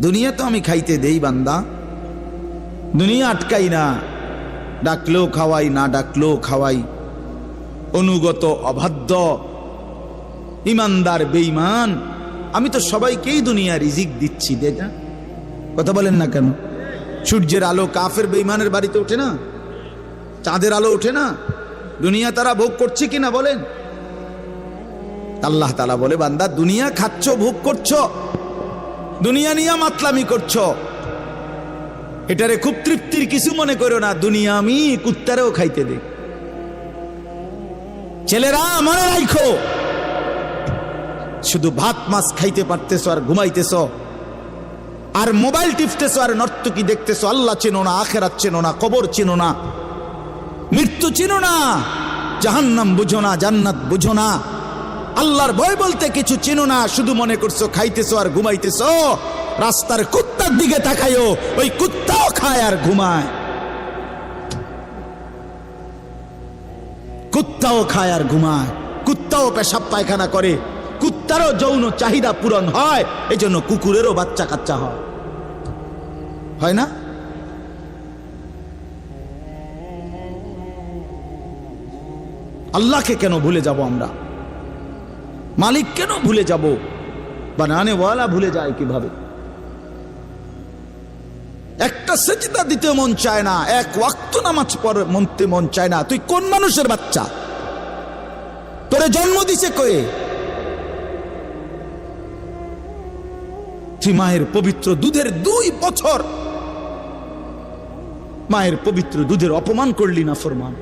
দুনিয়া তো আমি খাইতে দেই বান্দা, দুনিয়া আটকাই না, ডাকলেও খাওয়াই, না ডাকলেও খাওয়াই। অনুগত অবাধ্য ইমানদার বেঈমান আমি তো সবাইকেই দুনিয়া রিজিক দিচ্ছি। দেখা কথা বলেন না কেন? সূর্যের আলো কাফের বেঈমানের বাড়িতে ওঠে না? চাঁদের আলো ওঠে না? দুনিয়া তারা ভোগ করছে কিনা বলেন? আল্লাহ তাআলা বলে, বান্দা দুনিয়া খাচ্ছ, ভোগ করছো, দুনিয়া নিয়ে মাতলামি করছো, এটারে খুব তৃপ্তির কিছু মনে করো না। দুনিয়া আমি কুত্তারেও খাইতে দেই। ছেলেরা মনে রাখো, শুধু ভাত মাছ খাইতে পারতেছো আর ঘুমাইতেছো আর মোবাইল টিপতেছো আর নর্তকী দেখতেছো। আল্লাহ চেনো না, আখিরাত চেনো না, কবর চেনো না, মৃত্যু চেনো না, জাহান্নাম বুঝো না, জান্নাত বুঝো না, আল্লাহর ভয় বলতে কিছু চেনো না। শুধু মনে করছো খাইতেছো আর ঘুমাইতেছো। রাস্তার কুত্তার দিকে তাকায়ও, ওই কুত্তাও খায় আর ঘুমায়, কুত্তাও খায় আর ঘুমায়, কুত্তাও পেশাব পায়খানা করে, কুত্তারও যৌন চাহিদা পূরণ হয়, এই জন্য কুকুরেরও বাচ্চা কাচ্চা হয় না? আল্লাহকে কেন ভুলে যাব আমরা? মালিক কেন ভুলে যাব? বানানে ওয়ালা ভুলে যায় কিভাবে? একটা সেজদা দিতে মন চায় না, এক ওয়াক্ত নামাজ পড়তে মন চায় না। তুই কোন মানুষের বাচ্চা? তোরে জন্ম দিছে কয়ে? তুই মায়ের পবিত্র দুধের 2 বছর মায়ের পবিত্র দুধের অপমান করলি না ফরমান।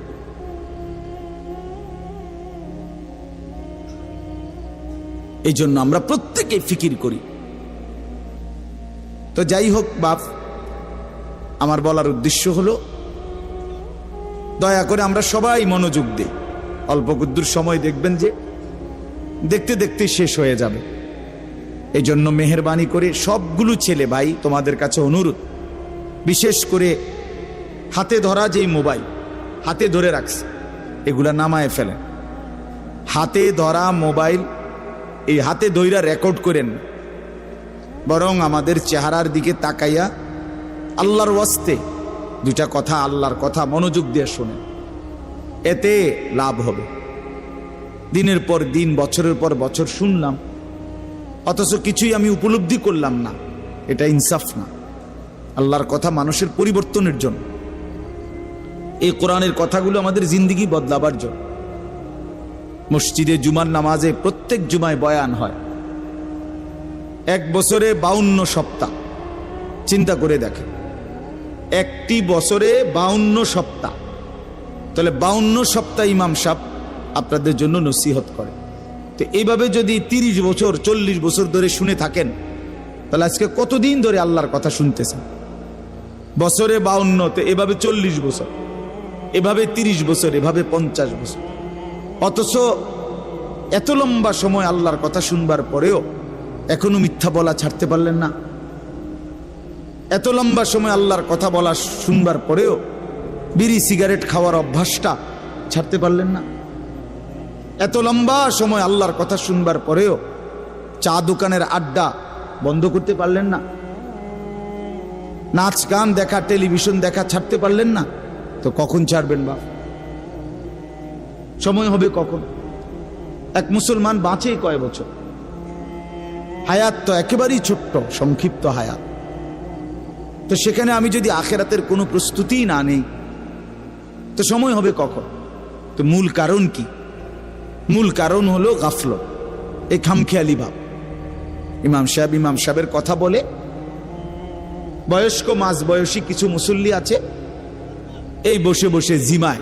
এই জন্য আমরা প্রত্যেকে ফিকির করি। তো যাই হোক বাপ, আমার বলার উদ্দেশ্য হলো, দয়া করে আমরা সবাই মনোযোগ দিই। অল্প কুদ্দুর সময় দেখবেন যে দেখতে দেখতে শেষ হয়ে যাবে। এই জন্য মেহেরবানি করে সবগুলো ছেলে ভাই তোমাদের কাছে অনুরোধ, বিশেষ করে হাতে ধরা যেই মোবাইল হাতে ধরে রাখছে, এগুলা নামায় ফেলেন। হাতে ধরা মোবাইল এই হাতে ধইরা রেকর্ড করেন, বরং আমাদের চেহারার দিকে তাকাইয়া আল্লাহর ওয়াস্তে 2টা কথা, আল্লাহর কথা মনোযোগ দিয়ে শোনেন। এতে লাভ হবে। দিনের পর দিন, বছরের পর বছর শুনলাম, অথচ কিছুই আমি উপলব্ধি করলাম না। এটা ইনসাফ না। আল্লাহর কথা মানুষের পরিবর্তনের জন্য, এই কোরআনের কথাগুলো আমাদের জিন্দেগি বদলাবার জন্য। মসজিদে জুমার নামাজে প্রত্যেক জুমায় বয়ান হয়। 1 বছরে 52 সপ্তাহ। চিন্তা করে দেখেন, একটি বছরে 52 সপ্তাহ। তাহলে 52 সপ্তাহ ইমাম সাহেব আপনাদের জন্য নসিহত করে। তো এইভাবে যদি 30 বছর 40 বছর ধরে শুনে থাকেন, তাহলে আজকে কতদিন ধরে আল্লাহর কথা শুনতেছেন? বছরে 52, তো এভাবে 40 বছর, এভাবে 30 বছর, এভাবে 50 বছর। অথচ এত লম্বা সময় আল্লাহর কথা শুনবার পরেও এখনো মিথ্যা বলা ছাড়তে পারলেন না। এত লম্বা সময় আল্লাহর কথা বলা শুনবার পরেও বিড়ি সিগারেট খাওয়ার অভ্যাসটা ছাড়তে পারলেন না। এত লম্বা সময় আল্লাহর কথা শুনবার পরেও চা দোকানের আড্ডা বন্ধ করতে পারলেন না। নাচ গান দেখা, টেলিভিশন দেখা ছাড়তে পারলেন না। তো কখন ছাড়বেন বাপ? সময় হবে কখন? এক মুসলমান বাঁচে কয় বছর? হায়াত তো একেবারেই ছোট্ট, সংক্ষিপ্ত হায়াত। তো সেখানে আমি যদি আখিরাতের কোনো প্রস্তুতি না নেই, তো সময় হবে কখন? তো মূল কারণ কি? মূল কারণ হলো গাফলত, এই খামখেয়ালি ভাব। ইমাম সাহেবের কথা বলে বয়স্ক মাঝ বয়সী কিছু মুসল্লি আছে, এই বসে বসে জিমায়,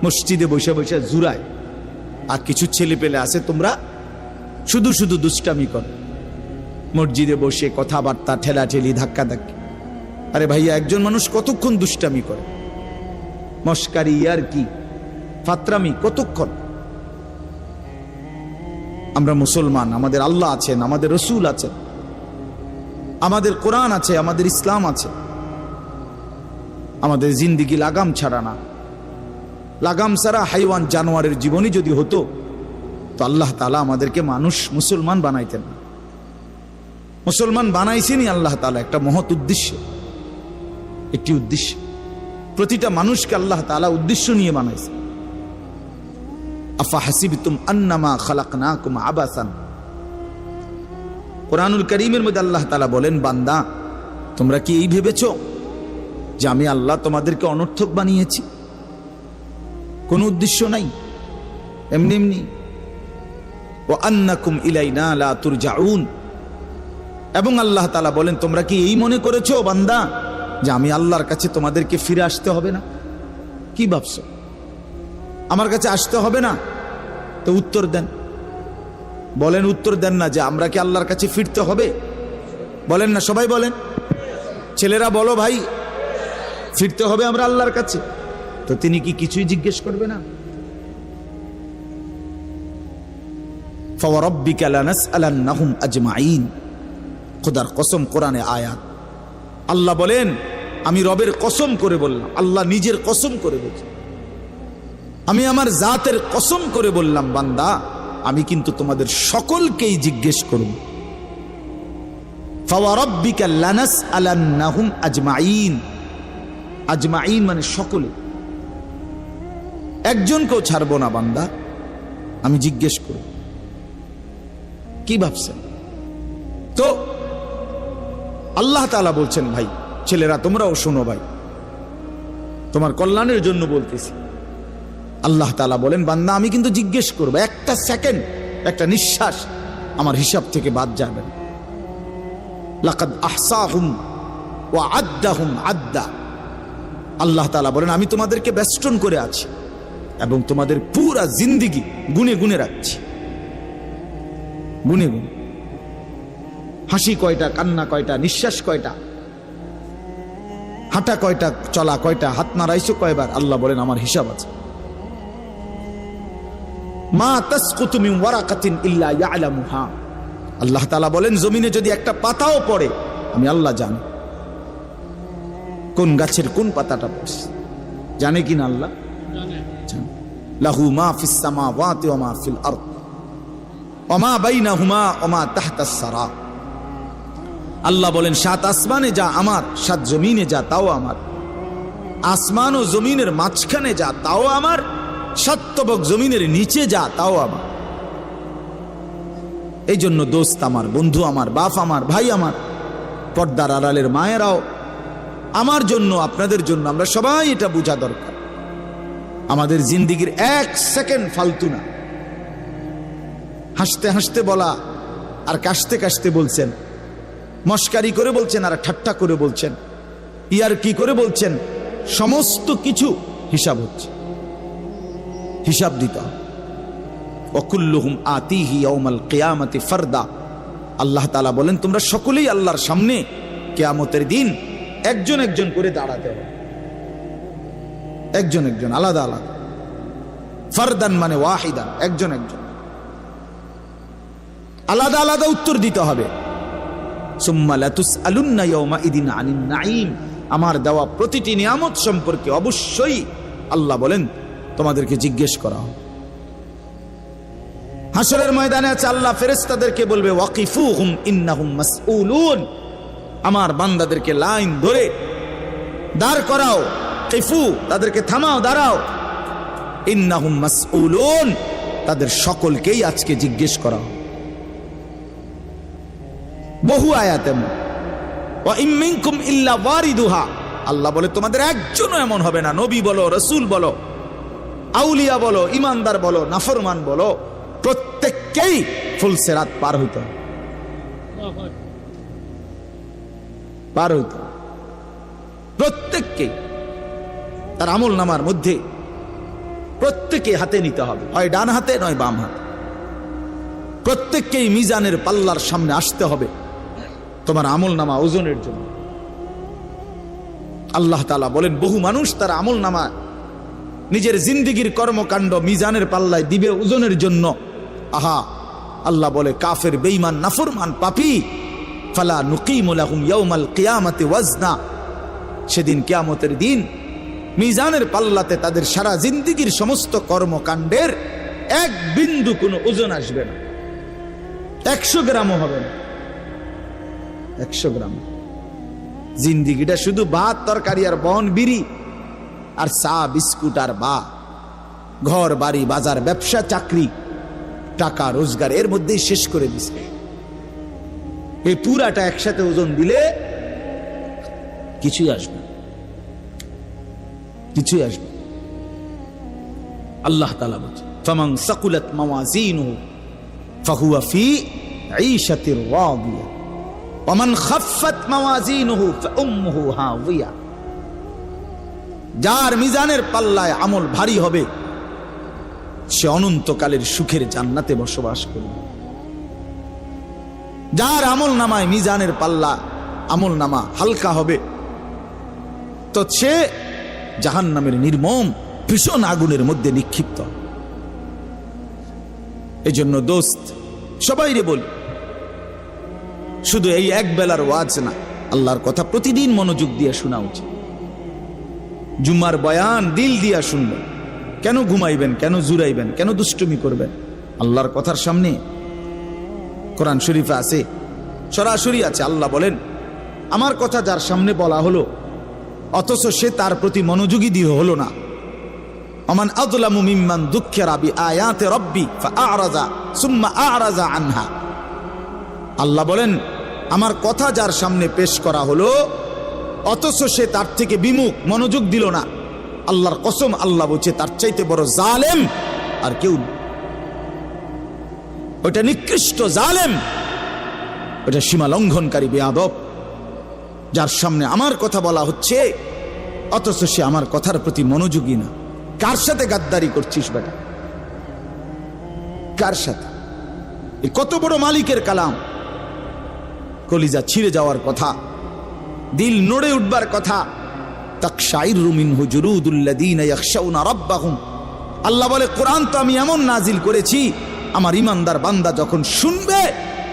মসজিদে বসে বসে জুরায়। আর কিছু ছেলে পেলে আছে, তোমরা শুধু শুধু দুষ্টামি কর, মসজিদে বসে কথাবার্তা, ঠেলাঠেলি, ধাক্কাধাক্কি। আরে ভাইয়া, একজন মানুষ কতক্ষণ দুষ্টামি করে? মস্কারি, ইয়ার কি, ফাত্রামি কতক্ষণ? আমরা মুসলমান, আমাদের আল্লাহ আছেন, আমাদের রসুল আছেন, আমাদের কোরআন আছে, আমাদের ইসলাম আছে। আমাদের জিন্দিগি লাগাম ছাড়া না। লাগাম ছাড়া হাইওয়ান জানোয়ারের জীবনই যদি হতো, তো আল্লাহ তাআলা আমাদেরকে মানুষ মুসলমান বানাইতেন না। মুসলমান বানাইছেনই আল্লাহ তাআলা একটা মহৎ উদ্দেশ্য, একটি উদ্দেশ্য। প্রতিটা মানুষকে আল্লাহ তাআলা উদ্দেশ্য নিয়ে বানাইছে। আফা হাসিবতুম আন্নামা খালাকনাকুম আবাসান, কোরআনুল কারীমের মধ্যে আল্লাহ তাআলা বলেন, বান্দা তোমরা কি এই ভেবেছো যে আমি আল্লাহ তোমাদেরকে অনর্থক বানিয়েছি? কোনো উদ্দেশ্য নাই, এমনি এমনি। ওয়া আন্নাকুম ইলাইনা লা তুরজাউন, এবং আল্লাহ তাআলা বলেন, তোমরা কি এই মনে করেছো বান্দা যে আমি আল্লাহর কাছে তোমাদেরকে ফিরে আসতে হবে না? কি ভাবছো আমার কাছে আসতে হবে না? তো উত্তর দেন, বলেন, উত্তর দেন না যে আমরা কি আল্লাহর কাছে ফিরতে হবে? বলেন না, সবাই বলেন, ছেলেরা বলো ভাই, ফিরতে হবে আমরা আল্লাহর কাছে। তো তিনি কি কিছুই জিজ্ঞেস করবে না? ফাওয়ারাব্বিকা লানাসআলান্নাহুম আজমাইন, খোদার কসম, কোরআনে আয়াত। আল্লাহ বলেন, আমি রবের কসম করে বললাম, আল্লাহ নিজের কসম করে বলছেন, আমি আমার জাতের কসম করে বললাম, বান্দা আমি কিন্তু তোমাদের সকলকেই জিজ্ঞেস করব। ফাওয়ারাব্বিকা লানাসআলান্নাহুম আজমাইন, আজমাইন মানে সকলে, একজনকেও ছাড়বো না বান্দা, আমি জিজ্ঞেস করব। কি ভাবছেন? তো আল্লাহ তাআলা বলছেন, ভাই ছেলেরা তোমরাও শোনো, ভাই তোমার কল্যাণের জন্য বলতেছি। আল্লাহ তাআলা বলেন, বান্দা আমি কিন্তু জিজ্ঞেস করবো, একটা সেকেন্ড, একটা নিঃশ্বাস আমার হিসাব থেকে বাদ যাবে না। লাকাদ আহসাহুম ওয়া আদ্দাহুম আদ্দা, আল্লাহ তাআলা বলেন, আমি তোমাদেরকে বেষ্টন করে আছি এবং তোমাদের পুরা জিন্দেগি গুনে গুনে রাখছি, গুনে গুনে। হাসি কয়টা, কান্না কয়টা, নিঃশ্বাস কয়টা, হাঁটা কয়টা, চলা কয়টা, হাত নাড়াইছো কয়বার, আল্লাহ বলেন আমার হিসাব আছে। মা তাসকুতু মিন ওয়ারাকাতিন ইল্লা ইয়ালামুহা, আল্লাহ তাআলা বলেন জমিনে যদি একটা পাতাও পড়ে আমি আল্লাহ জানি, কোন গাছের কোন পাতাটা পড়ছে জানে কিনা আল্লাহ জানে। লাহু মা ফিস সামাওয়াতি ওয়া মা ফিল আরদ ওয়া মা বাইনাহুমা ওয়া মা তাহতাস সারা, আল্লাহ বলেন সাত আসমানে যা আমার, সাত জমিনে যা তাও আমার, আসমান ও জমিনের মাঝখানে যা তাও আমার, সাতবক জমিনের নিচে যা তাও আমার। এই জন্য দোস্ত আমার, বন্ধু আমার, বাপ আমার, ভাই আমার, পর্দার আড়ালের মায়েরাও, আমার জন্য, আপনাদের জন্য, আমরা সবাই এটা বোঝা দরকার, আমাদের জিন্দেগির এক সেকেন্ড ফালতু না। হাসতে হাসতে বলা আর কাশতে কাশতে বলছেন, মস্কারি করে বলছেন আর ঠাট্টা করে বলছেন, ইয়ার কি করে বলছেন, সমস্ত কিছু হিসাব হচ্ছে, হিসাব দিতে হবে। ওয়াকুল্লুহুম আতিহি ইয়াউমাল কিয়ামাতি ফারদা, আল্লাহ তাআলা বলেন তোমরা সকলেই আল্লাহর সামনে কিয়ামতের দিন একজন একজন করে দাঁড়াতে হবে, একজন একজন, আলাদা আলাদা। ফারদান মানে ওয়াহিদান, একজন একজন, আলাদা আলাদা উত্তর দিতে হবে। সুম্মা লাতুসআলুন্না ইয়াউমাইদিন আনিন নাঈম, আমার দেওয়া প্রতিটি নিয়ামত সম্পর্কে অবশ্যই আল্লাহ বলেন তোমাদেরকে জিজ্ঞেস করা হবে। হাসরের ময়দানে আছে, আল্লাহ ফেরেশতাদেরকে বলবে ওয়াকিফুহুম ইন্নাহুম মাসউলুন, আমার বান্দাদেরকে লাইন ধরে দাঁড় করাও, কিফু তাদেরকে থামাও, দাঁড়াও, ইন্নাহুম মাসউলুন তাদের সকলকেই আজকে জিজ্ঞেস করা হবে। বহু আয়াতে ওয়া ইম মিনকুম ইল্লা ওয়ারিদুহা, আল্লাহ বলে তোমাদের একজনও এমন হবে না, নবী বলো, রাসূল বলো, আউলিয়া বলো, ইমানদার বলো, নাফরমান বলো, প্রত্যেককেই ফুলসিরাত পার হইতে হবে, পার হইতে হবে প্রত্যেককেই। তার আমল নামার মধ্যে প্রত্যেকে হাতে নিতে হবে, হয় ডান হাতে নয় বাম হাতে, প্রত্যেককেই মিজানের পাল্লার সামনে আসতে হবে তোমার আমল নামা ওজনের জন্য। আল্লাহ তাআলা বলেন বহু মানুষ তার আমল নামা নিজের জিন্দেগির কর্মকাণ্ড মিজানের পাল্লায় দিবে ওজনের জন্য। আহা, আল্লাহ বলে কাফের, বেঈমান, নাফরমান, পাপী, ফালা নুকিমু লাহুম ইয়াউমাল কিয়ামাতি ওয়াজনা, সেদিন কিয়ামতের দিন মিজানের পাল্লাতে তাদের সারা জিন্দেগির সমস্ত কর্মকাণ্ডের এক বিন্দু কোনো ওজন আসবে না, 100 গ্রামও হবে না। 100 গ্রাম। জিন্দিগিটা শুধু ভাত তরকারি আর বন বিড়ি আর চা বিস্কুট আর বা ঘর বাড়ি বাজার ব্যবসা চাকরি টাকা রোজগার এর মধ্যেই শেষ করে দিছে। এই পুরাটা একসাথে ওজন দিলে কিছুই আসবে, কিছুই আসবে। আল্লাহ তাআলা বলেন ফামান সাকুলাত মাওয়াজিনুহু ফাহুয়া ফি ঈশাতির রাদিয়া ওয়া মান খাফফাত মাওয়াজিনুহু ফাউম্মুহু হাওয়িয়া। যার মিজানের পাল্লায় আমল ভারী হবে সে অনন্তকালের সুখের জান্নাতে বসবাস করবে। যার আমল নামায় মিজানের পাল্লা আমল নামা হালকা হবে তো সে জাহান্নামের নির্মম ভীষণ আগুনের মধ্যে নিক্ষিপ্ত। এই জন্য দোস্ত সবাইরে বলি, শুধু এই এক বেলার ওয়াজ না, আল্লাহর কথা প্রতিদিন মনোযোগ দিয়ে শোনা উচিত। জুম্মার বয়ান দিল দিয়া শুনবেন। কেন ঘুমাইবেন, কেন জুরাইবেন, কেন দুষ্টুমি করবেন? আল্লাহর কথার সামনে কোরআন শরীফে আছে, সরাসরি আছে। আল্লাহ বলেন আমার কথা যার সামনে বলা হলো অথচ সে তার প্রতি মনোযোগী দিয়ে হলো না। আমান আযলামু মিম্মান যুক্কিরা বিআয়াতি রাব্বি ফাআরাযা সুম্মা আ'রাযা আনহা। আল্লাহ বলেন আমার কথা যার সামনে পেশ করা হলো অথচ সে তার থেকে বিমুখ, মনোযোগ দিল না। আল্লাহর কসম, আল্লাহ বলছে তার চাইতে বড় জালেম আর কেউ নেই। ওটা নিকৃষ্ট জালেম, ওটা সীমা লঙ্ঘনকারী বেয়াদব, যার সামনে আমার কথা বলা হচ্ছে অথচ সে আমার কথার প্রতি মনোযোগী না। কার সাথে গাদ্দারি করছিস বেটা? কার সাথে? এই কত বড় মালিকের কালাম, কলিজা ছিঁড়ে যাওয়ার কথা, দিল নড়ে উঠবার কথা। তাকশাইরু মিনহু জুলুদুল্লাযীনা ইয়াখশাউনা রাব্বাহুম। আল্লাহ বলে কোরআন তো আমি এমন নাজিল করেছি আমার ইমানদার বান্দা যখন শুনবে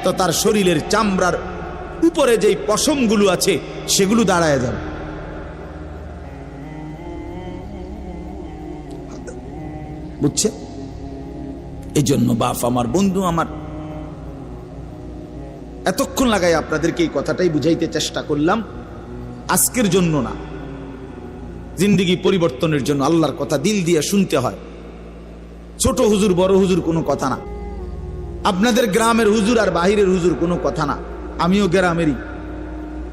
তো তার শরীরের চামড়ার উপরে যেই পশমগুলো আছে সেগুলো দাঁড়ায় যাবে। বুঝছে? এই জন্য বাপ আমার, বন্ধু আমার, এতক্ষণ লাগাই আপনাদেরকে এই কথাটাই বুঝাইতে চেষ্টা করলাম। আজকের জন্য না, জিন্দেগি পরিবর্তনের জন্য আল্লাহর কথা দিল দিয়ে শুনতে হয়। ছোট হুজুর বড় হুজুর কোনো কথা না, আপনাদের গ্রামের হুজুর আর বাহিরের হুজুর কোনো কথা না। আমিও গ্রামেরই,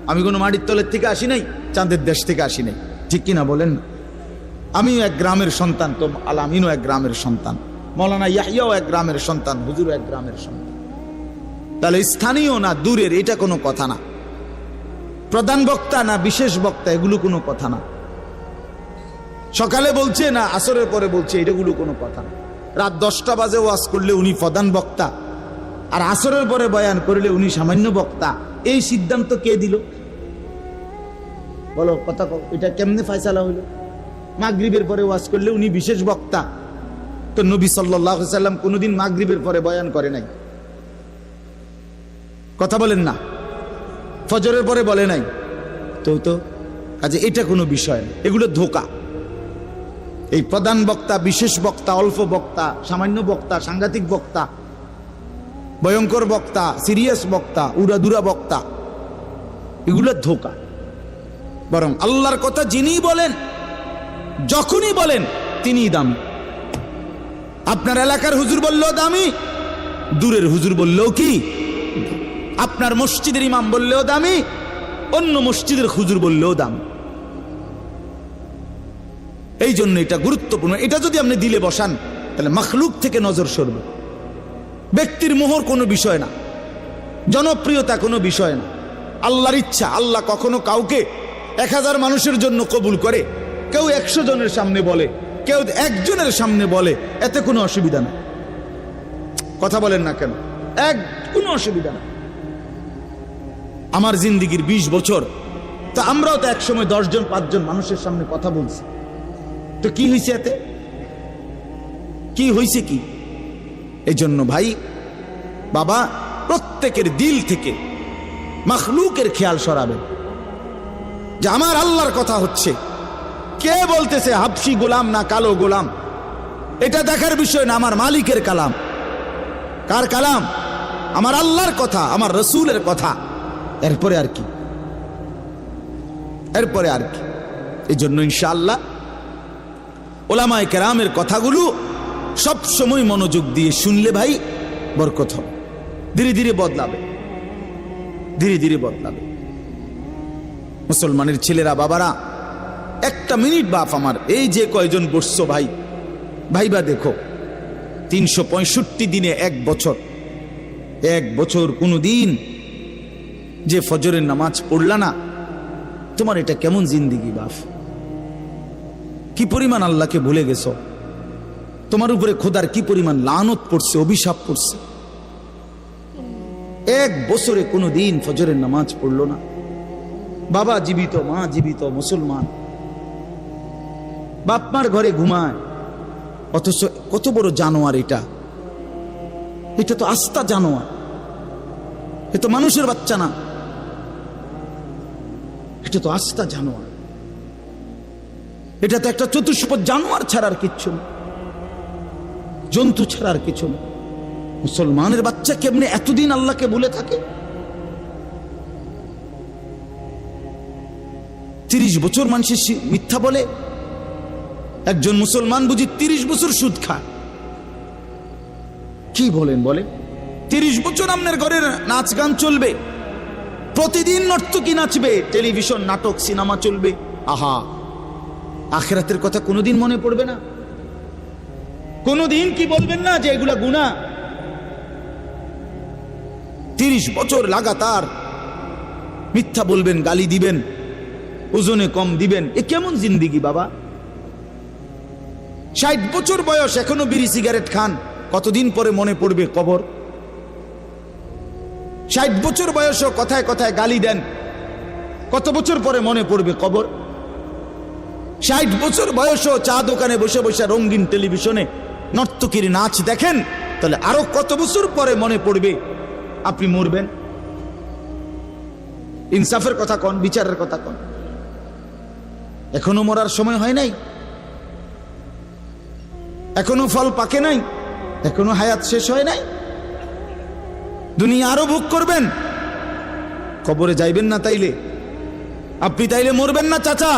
আমি কোনো মাটির তলের থেকে আসি নাই, চাঁদের দেশ থেকে আসি নাই, ঠিক কিনা বলেন? আমিও এক গ্রামের সন্তান, তো আলামিনও এক গ্রামের সন্তান, মৌলানা ইয়াহিয়াও এক গ্রামের সন্তান, হুজুরও এক গ্রামের সন্তান। তাহলে স্থানীয় না দূরের এটা কোনো কথা না, প্রধান বক্তা না বিশেষ বক্তা এগুলো কোনো কথা না, সকালে বলছে না আসরের পরে বলছে এটাগুলো কোনো কথা না। রাত 10টা বাজে ওয়াজ করলে উনি প্রধান বক্তা আর আসরের পরে বয়ান করলে উনি সামান্য বক্তা, এই সিদ্ধান্ত কে দিল? বলো কথা, এটা কেমনে ফয়সালা হইল? মাগরিবের পরে ওয়াজ করলে উনি বিশেষ বক্তা, তো নবী সাল্লাল্লাহু আলাইহি সাল্লাম কোনোদিন মাগরিবের পরে বয়ান করে নাই, কথা বলেন না, ফজরের পরে বলে নাই, তো কাজে এটা কোনো বিষয় না, এগুলো ধোঁকা। এই প্রধান বক্তা, বিশেষ বক্তা, অল্প বক্তা, সামান্য বক্তা, সাংঘাতিক বক্তা, ভয়ঙ্কর বক্তা, সিরিয়াস বক্তা, উড়াদুরা বক্তা, এগুলো ধোঁকা। বরং আল্লাহর কথা যিনি বলেন, যখনই বলেন তিনিই দামি। আপনার এলাকার হুজুর বললেও দামি, দূরের হুজুর বললেও কি, আপনার মসজিদের ইমাম বললেও দামি, অন্য মসজিদের হুজুর বললেও দামি। এই জন্য এটা গুরুত্বপূর্ণ। এটা যদি আপনি দিলে বসান তাহলে মাখলুক থেকে নজর সরবে। ব্যক্তির মোহর কোনো বিষয় না, জনপ্রিয়তা কোনো বিষয় না, আল্লাহর ইচ্ছা। আল্লাহ কখনো কাউকে 1000 মানুষের জন্য কবুল করে, কেউ 100 জনের সামনে বলে, কেউ 1 জনের সামনে বলে, এতে কোনো অসুবিধা না। কথা বলেন না কেন? কোনো অসুবিধা না। আমার জিন্দিগির 20 বছর, তা আমরাও তো একসময় 10 জন 5 জন মানুষের সামনে কথা বলছি, তো কি হয়েছে এতে? কি হয়েছে কি? এই জন্য ভাই বাবা প্রত্যেকের দিল থেকে মাখলুকের খেয়াল সরাবেন যে আমার আল্লাহর কথা হচ্ছে। কে বলতেছে হাবশি গোলাম না কালো গোলাম, এটা দেখার বিষয় না, আমার মালিকের কালাম। কার কালাম? আমার আল্লাহর কথা, আমার রসুলের কথা। এরপরে আর কি, এরপরে আর কি। এই জন্য ইনশাআল্লাহ ওলামায়ে কেরামের কথাগুলো সব সময় মনোযোগ দিয়ে শুনলে ভাই বরকত হবে। ধীরে ধীরে বদলাবে, ধীরে ধীরে বদলাবে। মুসলমানের ছেলেরা, বাবারা, একটা মিনিট বাপ আমার, এই যে কয়জন বসছো ভাই, ভাইবা দেখো 365 দিনে এক বছর কোনো দিন যে ফজরের নামাজ পড়লা না, তোমার এটা কেমন জিন্দিগি বাপ? কি পরিমাণ আল্লাহকে ভুলে গেছো? তোমার উপরে খোদার কি পরিমাণ লানত পড়ছে, অভিশাপ পড়ছে। এক বছরে কোনো দিন ফজরের নামাজ পড়লো না। বাবা জীবিত, মা জীবিত, মুসলমান, বাপ মার ঘরে ঘুমায়, অথচ কত বড় জানোয়ার এটা! এটা তো আস্তা জানোয়ার, এ তো মানুষের বাচ্চা না, এটা তো আস্তা জানোয়ার। এটা তো একটা চতুষ্পদ জানোয়ার ছাড়া আর কিচ্ছু না, জন্তু ছাড়া আর কিছু না। মুসলমানের বাচ্চা কেমনে এতদিন আল্লাহকে ভুলে থাকে? 30 বছর মানুষের মিথ্যা বলে, একজন মুসলমান বুঝি 30 বছর সুদ খায়। কি বলেন বলে? 30 বছর আপনার ঘরের নাচ গান চলবে, প্রতিদিন নর্তকী নাচবে, টেলিভিশন, নাটক, সিনেমা চলবে। আহা, আখিরাতের কথা কোনোদিন মনে পড়বে না? কোনোদিন কি বলবেন না যে এগুলা গুনাহ? 30 বছর লাগাতার মিথ্যা বলবেন, গালি দিবেন, ওজনে কম দিবেন, এ কেমন জিন্দিগি বাবা? 60 বছর বয়স, এখনো বিড়ি সিগারেট খান, কতদিন পরে মনে পড়বে কবর? 60 বছর বয়সও কথায় কথায় গালি দেন, কত বছর পরে মনে পড়বে কবর? 60 বছর বয়সও চা দোকানে বসে বসে রঙিন টেলিভিশনে নর্তকীর নাচ দেখেন, তাহলে আরো কত বছর পরে মনে পড়বে আপনি মরবেন? ইনসাফের কথা কন, বিচারের কথা কন। এখনো মরার সময় হয় নাই, এখনো ফল পাকে নাই, এখনো হায়াত শেষ হয় নাই। দুনিয়া আরো ভোগ করবেন, কবরে যাইবেন না তাইলে? আপনি তাইলে মরবেন না চাচা?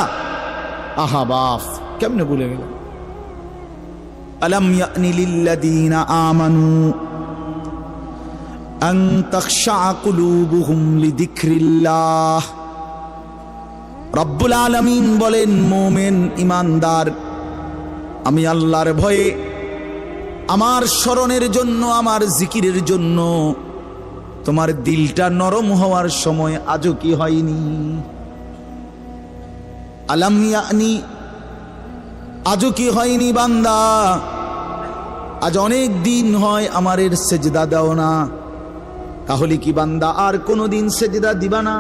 আহা বাপ, কেমনে ভুলে গেল? আলাম ইয়ানি লিল্লাযীনা আমানু আন তাখশা কুলুবুহুম লিযিকরিল্লাহ। রব্বুল আলামিন বলেন, মুমিন ইমানদার, আমি আল্লাহর ভয়ে, আমার স্মরণের জন্য, আমার জিকিরের জন্য তোমার দিলটা নরম হওয়ার সময় আজও কি হয়নি? আলাম ইয়ানি, আজও কি হয়নি বান্দা? আজ অনেক দিন হয় আমারের সেজদা দাও না, তাহলে কি বান্দা আর কোনদিন সেজদা দিবা না?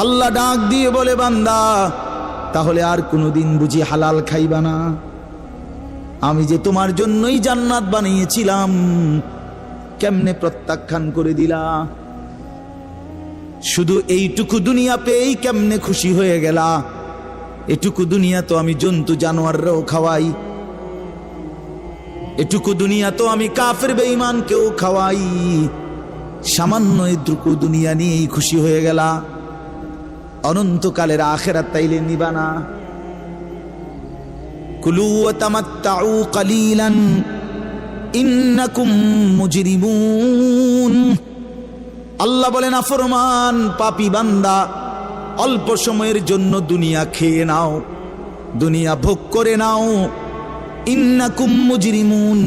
আল্লাহ ডাক দিয়ে বলে, বান্দা তাহলে আর কোনদিন বুঝি হালাল খাইবা না? আমি যে তোমার জন্যই জান্নাত বানিয়েছিলাম, কেমনে প্রত্যাখ্যান করে দিলা? শুধু এইটুকু দুনিয়া পেয়েই কেমনে খুশি হয়ে গেলা? এটুকু দুনিয়া তো আমি জন্তু জানোয়াররাও খাওয়াই, এটুকু দুনিয়া তো আমি কাফের বেঈমানকেও খাওয়াই, সামান্য এটুকু দুনিয়া নিয়েই খুশি হয়ে গেলা? অনন্তকালের আখিরাত তাইলে নিবা না? কুলু ওয়া তামাত্তাউ কালিলান ইন্নাকুম মুজরিমুন। আল্লাহ বলেন, নাফরমান পাপী বান্দা, অল্প সময়ের জন্য দুনিয়া খেয়ে নাও, দুনিয়া ভোগ করে নাও। ইন্নাকুম মুজরিমুন,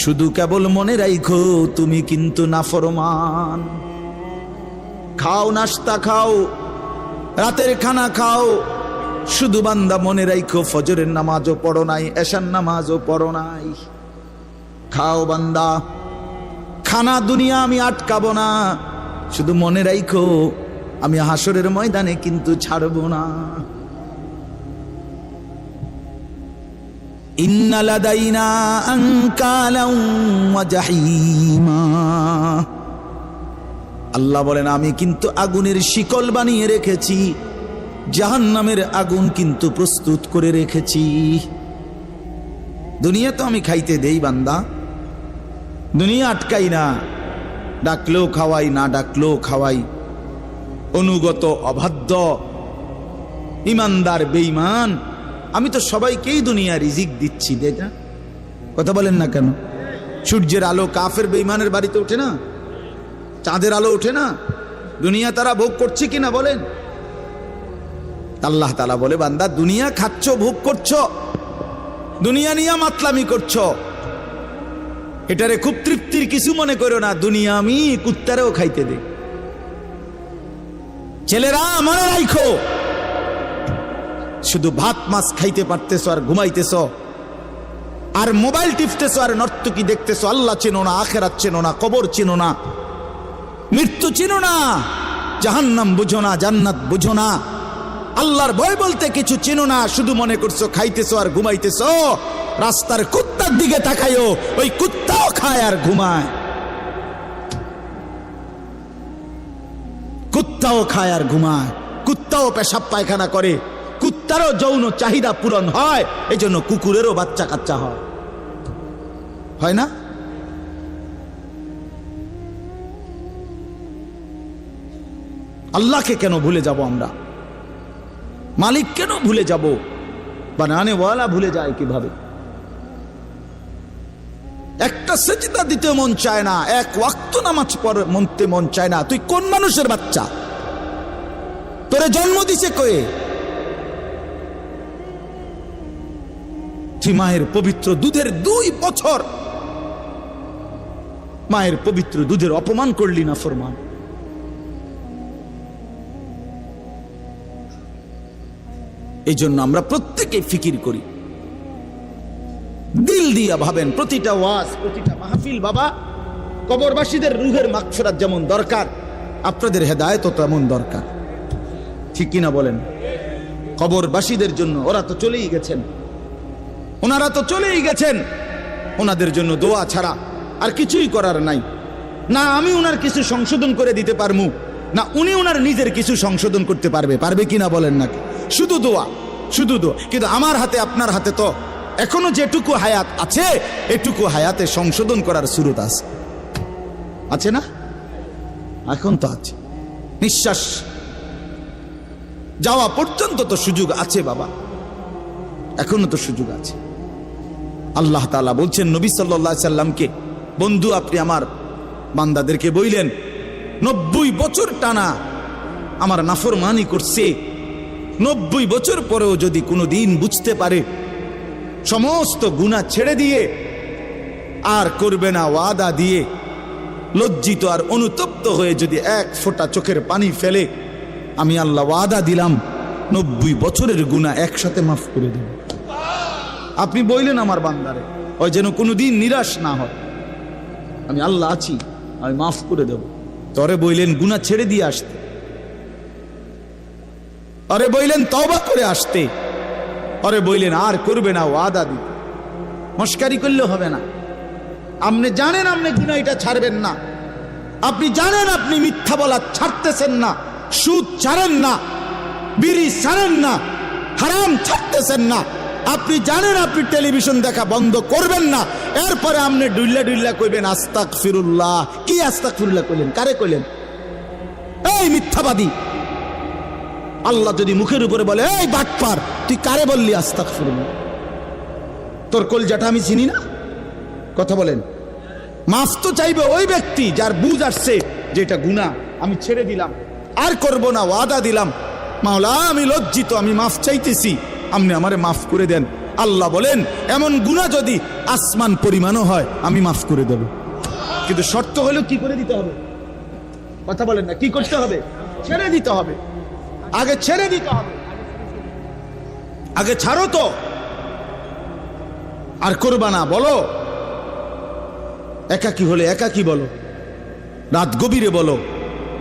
শুধু কেবল মনে রাখো তুমি কিন্তু নাফরমান। খাও, নাস্তা খাও, রাতের খানা খাও, শুধু বান্দা মনে রাখো ফজরের নামাজও পড়ো নাই, এশার নামাজও পড়ো নাই। খাও বান্দা, খানা দুনিয়া আমি আটকাবো না, শুধু মনে রাখো আমি হাসরের ময়দানে কিন্তু ছাড়বো না। ইন্না লাদাইনা আনকালাও ওয়া জাহিমা। আল্লাহ বলেন, আমি কিন্তু আগুনের শিকল বানিয়ে রেখেছি, জাহান্নামের আগুন কিন্তু প্রস্তুত করে রেখেছি। দুনিয়া তো আমি খাইতে দেই বান্দা, দুনিয়া আটকাই না, ডাকলেও খাওয়াই, না ডাকলেও খাওয়াই, অনুগত অবাধ্য, ইমানদার বেঈমান, আমি তো সবাইকেই দুনিয়া রিজিক দিচ্ছি, তাই না? কথা বলেন না কেন? সূর্যের আলো কাফের বেঈমানের বাড়িতে ওঠে না? চাঁদের আলো ওঠে না? দুনিয়া তারা ভোগ করছে কিনা বলেন? আল্লাহ তাআলা বলে, বান্দা দুনিয়া খাচ্ছ, ভোগ করছো, দুনিয়া নিয়ে মাতলামি করছো, এটারে খুব তৃপ্তির কিছু মনে করো না। দুনিয়া আমি কুত্তারেও খাইতে দেই। ছেলেরা মনে রাখো, শুধু ভাত মাছ খাইতে পারতেছো আর ঘুমাইতেছো আর মোবাইল টিপতেছো আর নর্তকী দেখতেছো, আল্লাহ চেনো না, আখিরাত চেনো না, কবর চেনো না, মৃত্যু চেনো না, জাহান্নাম বুঝো না, জান্নাত বুঝো না, আল্লাহর ভয় বলতে কিছু চেনো না, শুধু মনে করছো খাইতেছো আর ঘুমাইতেছো। রাস্তার কুত্তার দিকে তাকাইও, ওই কুত্তাও খায় আর ঘুমায়, কুত্তাও খায় আর ঘুমায়, কুত্তাও পেশাব পায়খানা করে, কুত্তারও যৌন চাহিদা পূরণ হয়, এই জন্য কুকুরেরও বাচ্চা কাচ্চা হয় না? আল্লাহকে কেন ভুলে যাব আমরা? মালিক কেন ভুলে যাব? বানানেওয়ালা ভুলে যায় কিভাবে? একটা সেজদা দিতে মন চায় না, এক ওয়াক্ত নামাজ পড়তে মন চায় না। তুই কোন মানুষের বাচ্চা? তোরে জন্ম দিছে কয়ে? তুই মায়ের পবিত্র দুধের 2 বছর মায়ের পবিত্র দুধের অপমান করলি না ফরমান। এই জন্য আমরা প্রত্যেকে ফিকির করি, দিল দিয়া ভাবেন। প্রতিটা ওয়াজ, প্রতিটা মাহফিল বাবা, কবরবাসীদের রুহের মাগফিরাত যেমন দরকার, আপনাদের হেদায়েতও তেমন দরকার। ঠিক কিনা বলেন? কবরবাসীদের জন্য, ওরা তো চলেই গেছেন, ওনারা তো চলেই গেছেন, ওনাদের জন্য দোয়া ছাড়া আর কিছুই করার নাই। না আমি ওনার কিছু সংশোধন করে দিতে পারবো, না উনি ওনার নিজের কিছু সংশোধন করতে পারবে কিনা বলেন নাকি? শুধু দোয়া, শুধু দোয়া। কিন্তু আমার হাতে, আপনার হাতে তো এখনো যেটুকু হায়াত আছে, এটুকু হায়াতে সংশোধন করার সুরত আছে না? এখন তো আছে, নিঃশ্বাস যাওয়া পর্যন্ত তো সুযোগ আছে বাবা, এখনো তো সুযোগ আছে। আল্লাহ তাআলা বলছেন নবী সাল্লাল্লাহু আলাইহি সাল্লামকে, বন্ধু আপনি আমার বান্দাদেরকে বইলেন 90 বছর টানা আমার নাফরমানি করছে, 90 বছর পরেও যদি কোনো দিন বুঝতে পারে, সমস্ত গুনাহ ছেড়ে দিয়ে আর করবে না ওয়াদা দিয়ে, লজ্জিত আর অনুতপ্ত হয়ে যদি এক ফোঁটা চোখের পানি ফেলে, আমি আল্লাহ ওয়াদা দিলাম 90 বছরের গুনাহ একসাথে মাফ করে দেব। আপনি বললেন আমার বান্দারে, ওই যেন কোনোদিন নিরাশ না হয়, আমি আল্লাহ আছি, আমি মাফ করে দেব। তরে বললেন গুনাহ ছেড়ে দিয়ে আসতে, আরে বললেন তওবা করে আসতে, আরে বললেন আর করবে না ওয়াদা দিতে। মস্কারি করলে হবে না। আপনি জানেন আপনি গুনাহ এটা ছাড়বেন না, আপনি জানেন আপনি মিথ্যা বলা ছাড়তেছেন না, সুদ ছাড়েন না, বিড়ি ছাড়েন না, হারাম ছাড়তেছেন না, আপনি জানেন আপনি টেলিভিশন দেখা বন্ধ করবেন না, এরপরে আপনি ডুল্লা ডুল্লা কইবেন আস্তাগফিরুল্লাহ। কি আস্তাগফিরুল্লাহ কইলেন? কারে কইলেন? এই মিথ্যাবাদী। আল্লাহ যদি মুখের উপরে বলে এই বাটপার, তুই কারে বললি আস্তাগফিরুল্লাহ? তোর কলজাটা আমি চিনি না? কথা বলেন। মাফ তো চাইবে ওই ব্যক্তি যার বুঝ আসছে যে এটা গুনাহ, আমি ছেড়ে দিলাম, আর করব না, ওয়াদা দিলাম, মাওলা আমি লজ্জিত, আমি মাফ চাইতেছি, আপনি আমারে মাফ করে দেন। আল্লাহ বলেন এমন গুনাহ যদি আসমান পরিমাণও হয় আমি মাফ করে দেব, কিন্তু শর্ত হলো কি করে দিতে হবে? কথা বলেন না, কি করতে হবে? ছেড়ে দিতে হবে, আগে ছেড়ে দিতে হবে, আগে ছাড়ো তো, আর করবা না। বলো একাকী হলে একাকী বলো, রাত গভীরে বলো।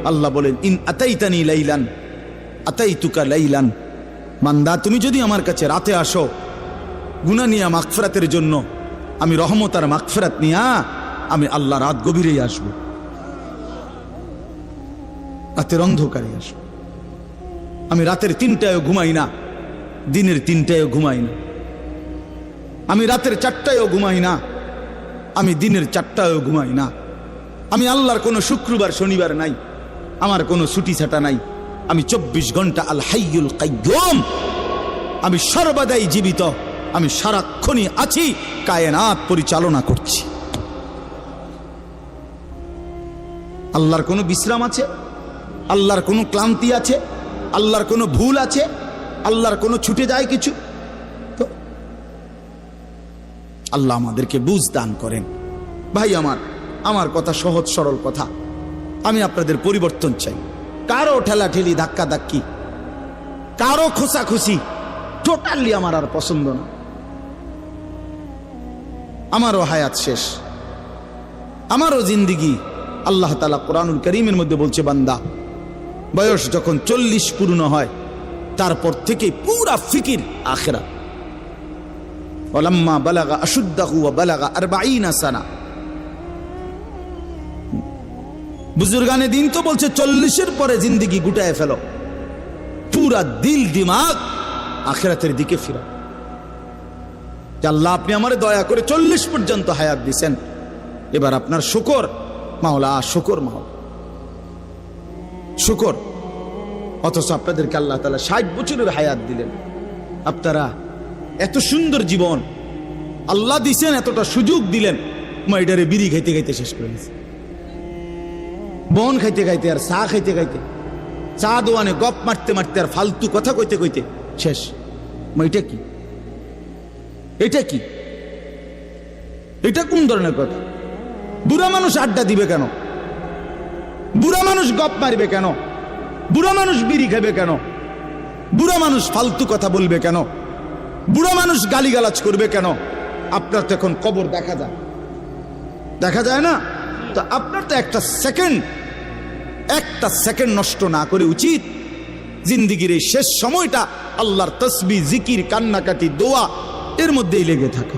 আল্লাহ বলেন ইন আতাইতানি লাইলান আতাইতুকা লাইলান, বান্দা তুমি যদি আমার কাছে রাতে আসো গুনাহ নিয়া মাগফিরাতের জন্য, আমি রহমত আর মাগফিরাত নিয়া আমি আল্লাহ রাত গভীরেই আসবো, রাতের অন্ধকারে আসবো। আমি রাতের 3টায়ও ঘুমাই না, দিনের 3টায়ও ঘুমাই না, আমি রাতের 4টায়ও ঘুমাই না, আমি দিনের 4টায়ও ঘুমাই না। আমি আল্লাহর কোনো শুক্রবার শনিবার নাই, আমার কোনো ছুটি ছাটা নাই। আমি 24 ঘন্টা আল হাইয়ুল কাইয়ুম, আমি সর্বদাই জীবিত, আমি সারাক্ষণই আছি, কায়নাত পরিচালনা করছি। আল্লাহর কোনো বিশ্রাম আছে? আল্লাহর কোনো ক্লান্তি আছে? আল্লাহর কোনো ভুল আছে? আল্লাহর কোনো ছুটে যায় কিছু? তো আল্লাহ আমাদেরকে বুঝ দান করেন। ভাই আমার কথা সহজ সরল কথা। আমি আপনাদের পরিবর্তন চাই। কারো ঠেলাঠেলি, ধাক্কা ধাক্কি, কারো খোসাখুসি টোটালি আমার আর পছন্দ না। আমারও হায়াত শেষ, আমারও জিন্দিগি। আল্লাহ তাআলা কোরআনুল কারীমের মধ্যে বলছে, বান্দা বয়স যখন 40 পূর্ণ হয় তারপর থেকে পুরা ফিকির আখিরাত। ওয়ালাম্মা বালাগা আশুদ্দাহু ওয়া বালাগা 40 সানা। বুজুর্গানে দিন তো বলছে 40-এর পরে জিন্দিগি গুটায় ফেলো, পুরা দিল দিমাগ আখিরাতের দিকে ফিরা। আল্লাহ আপনি আমারে দয়া করে 40 পর্যন্ত হায়াত দিছেন, এবার আপনার শুকর মাওলা, শুকর মাওলা, শুকর। অথচ আপনাদেরকে আল্লাহ তাআলা 60 বছরের হায়াত দিলেন। আপনারা এত সুন্দর জীবন আল্লাহ দিছেন, এতটা সুযোগ দিলেন, মাইডারে বিড়ি খাইতে খাইতে শেষ করে দিয়েছে, বন খাইতে খাইতে আর চা খাইতে খাইতে, চা দোয়ানে গপ মারতে মারতে আর ফালতু কথা কইতে কইতে শেষ। এটা কি? এটা কি? এটা কোন ধরনের কথা? বুড়া মানুষ আড্ডা দিবে কেন? বুড়া মানুষ গপ মারবে কেন? বুড়া মানুষ বিড়ি খাবে কেন? বুড়া মানুষ ফালতু কথা বলবে কেন? বুড়া মানুষ গালিগালাজ করবে কেন? আপনার তো এখন কবর দেখা যায়, দেখা যায় না? তো আপনার তো একটা সেকেন্ড নষ্ট না করে উচিত জিন্দিগির এই শেষ সময়টা আল্লাহর তসবিহ, জিকির, কান্নাকাটি, দোয়া এর মধ্যেই লেগে থাকা।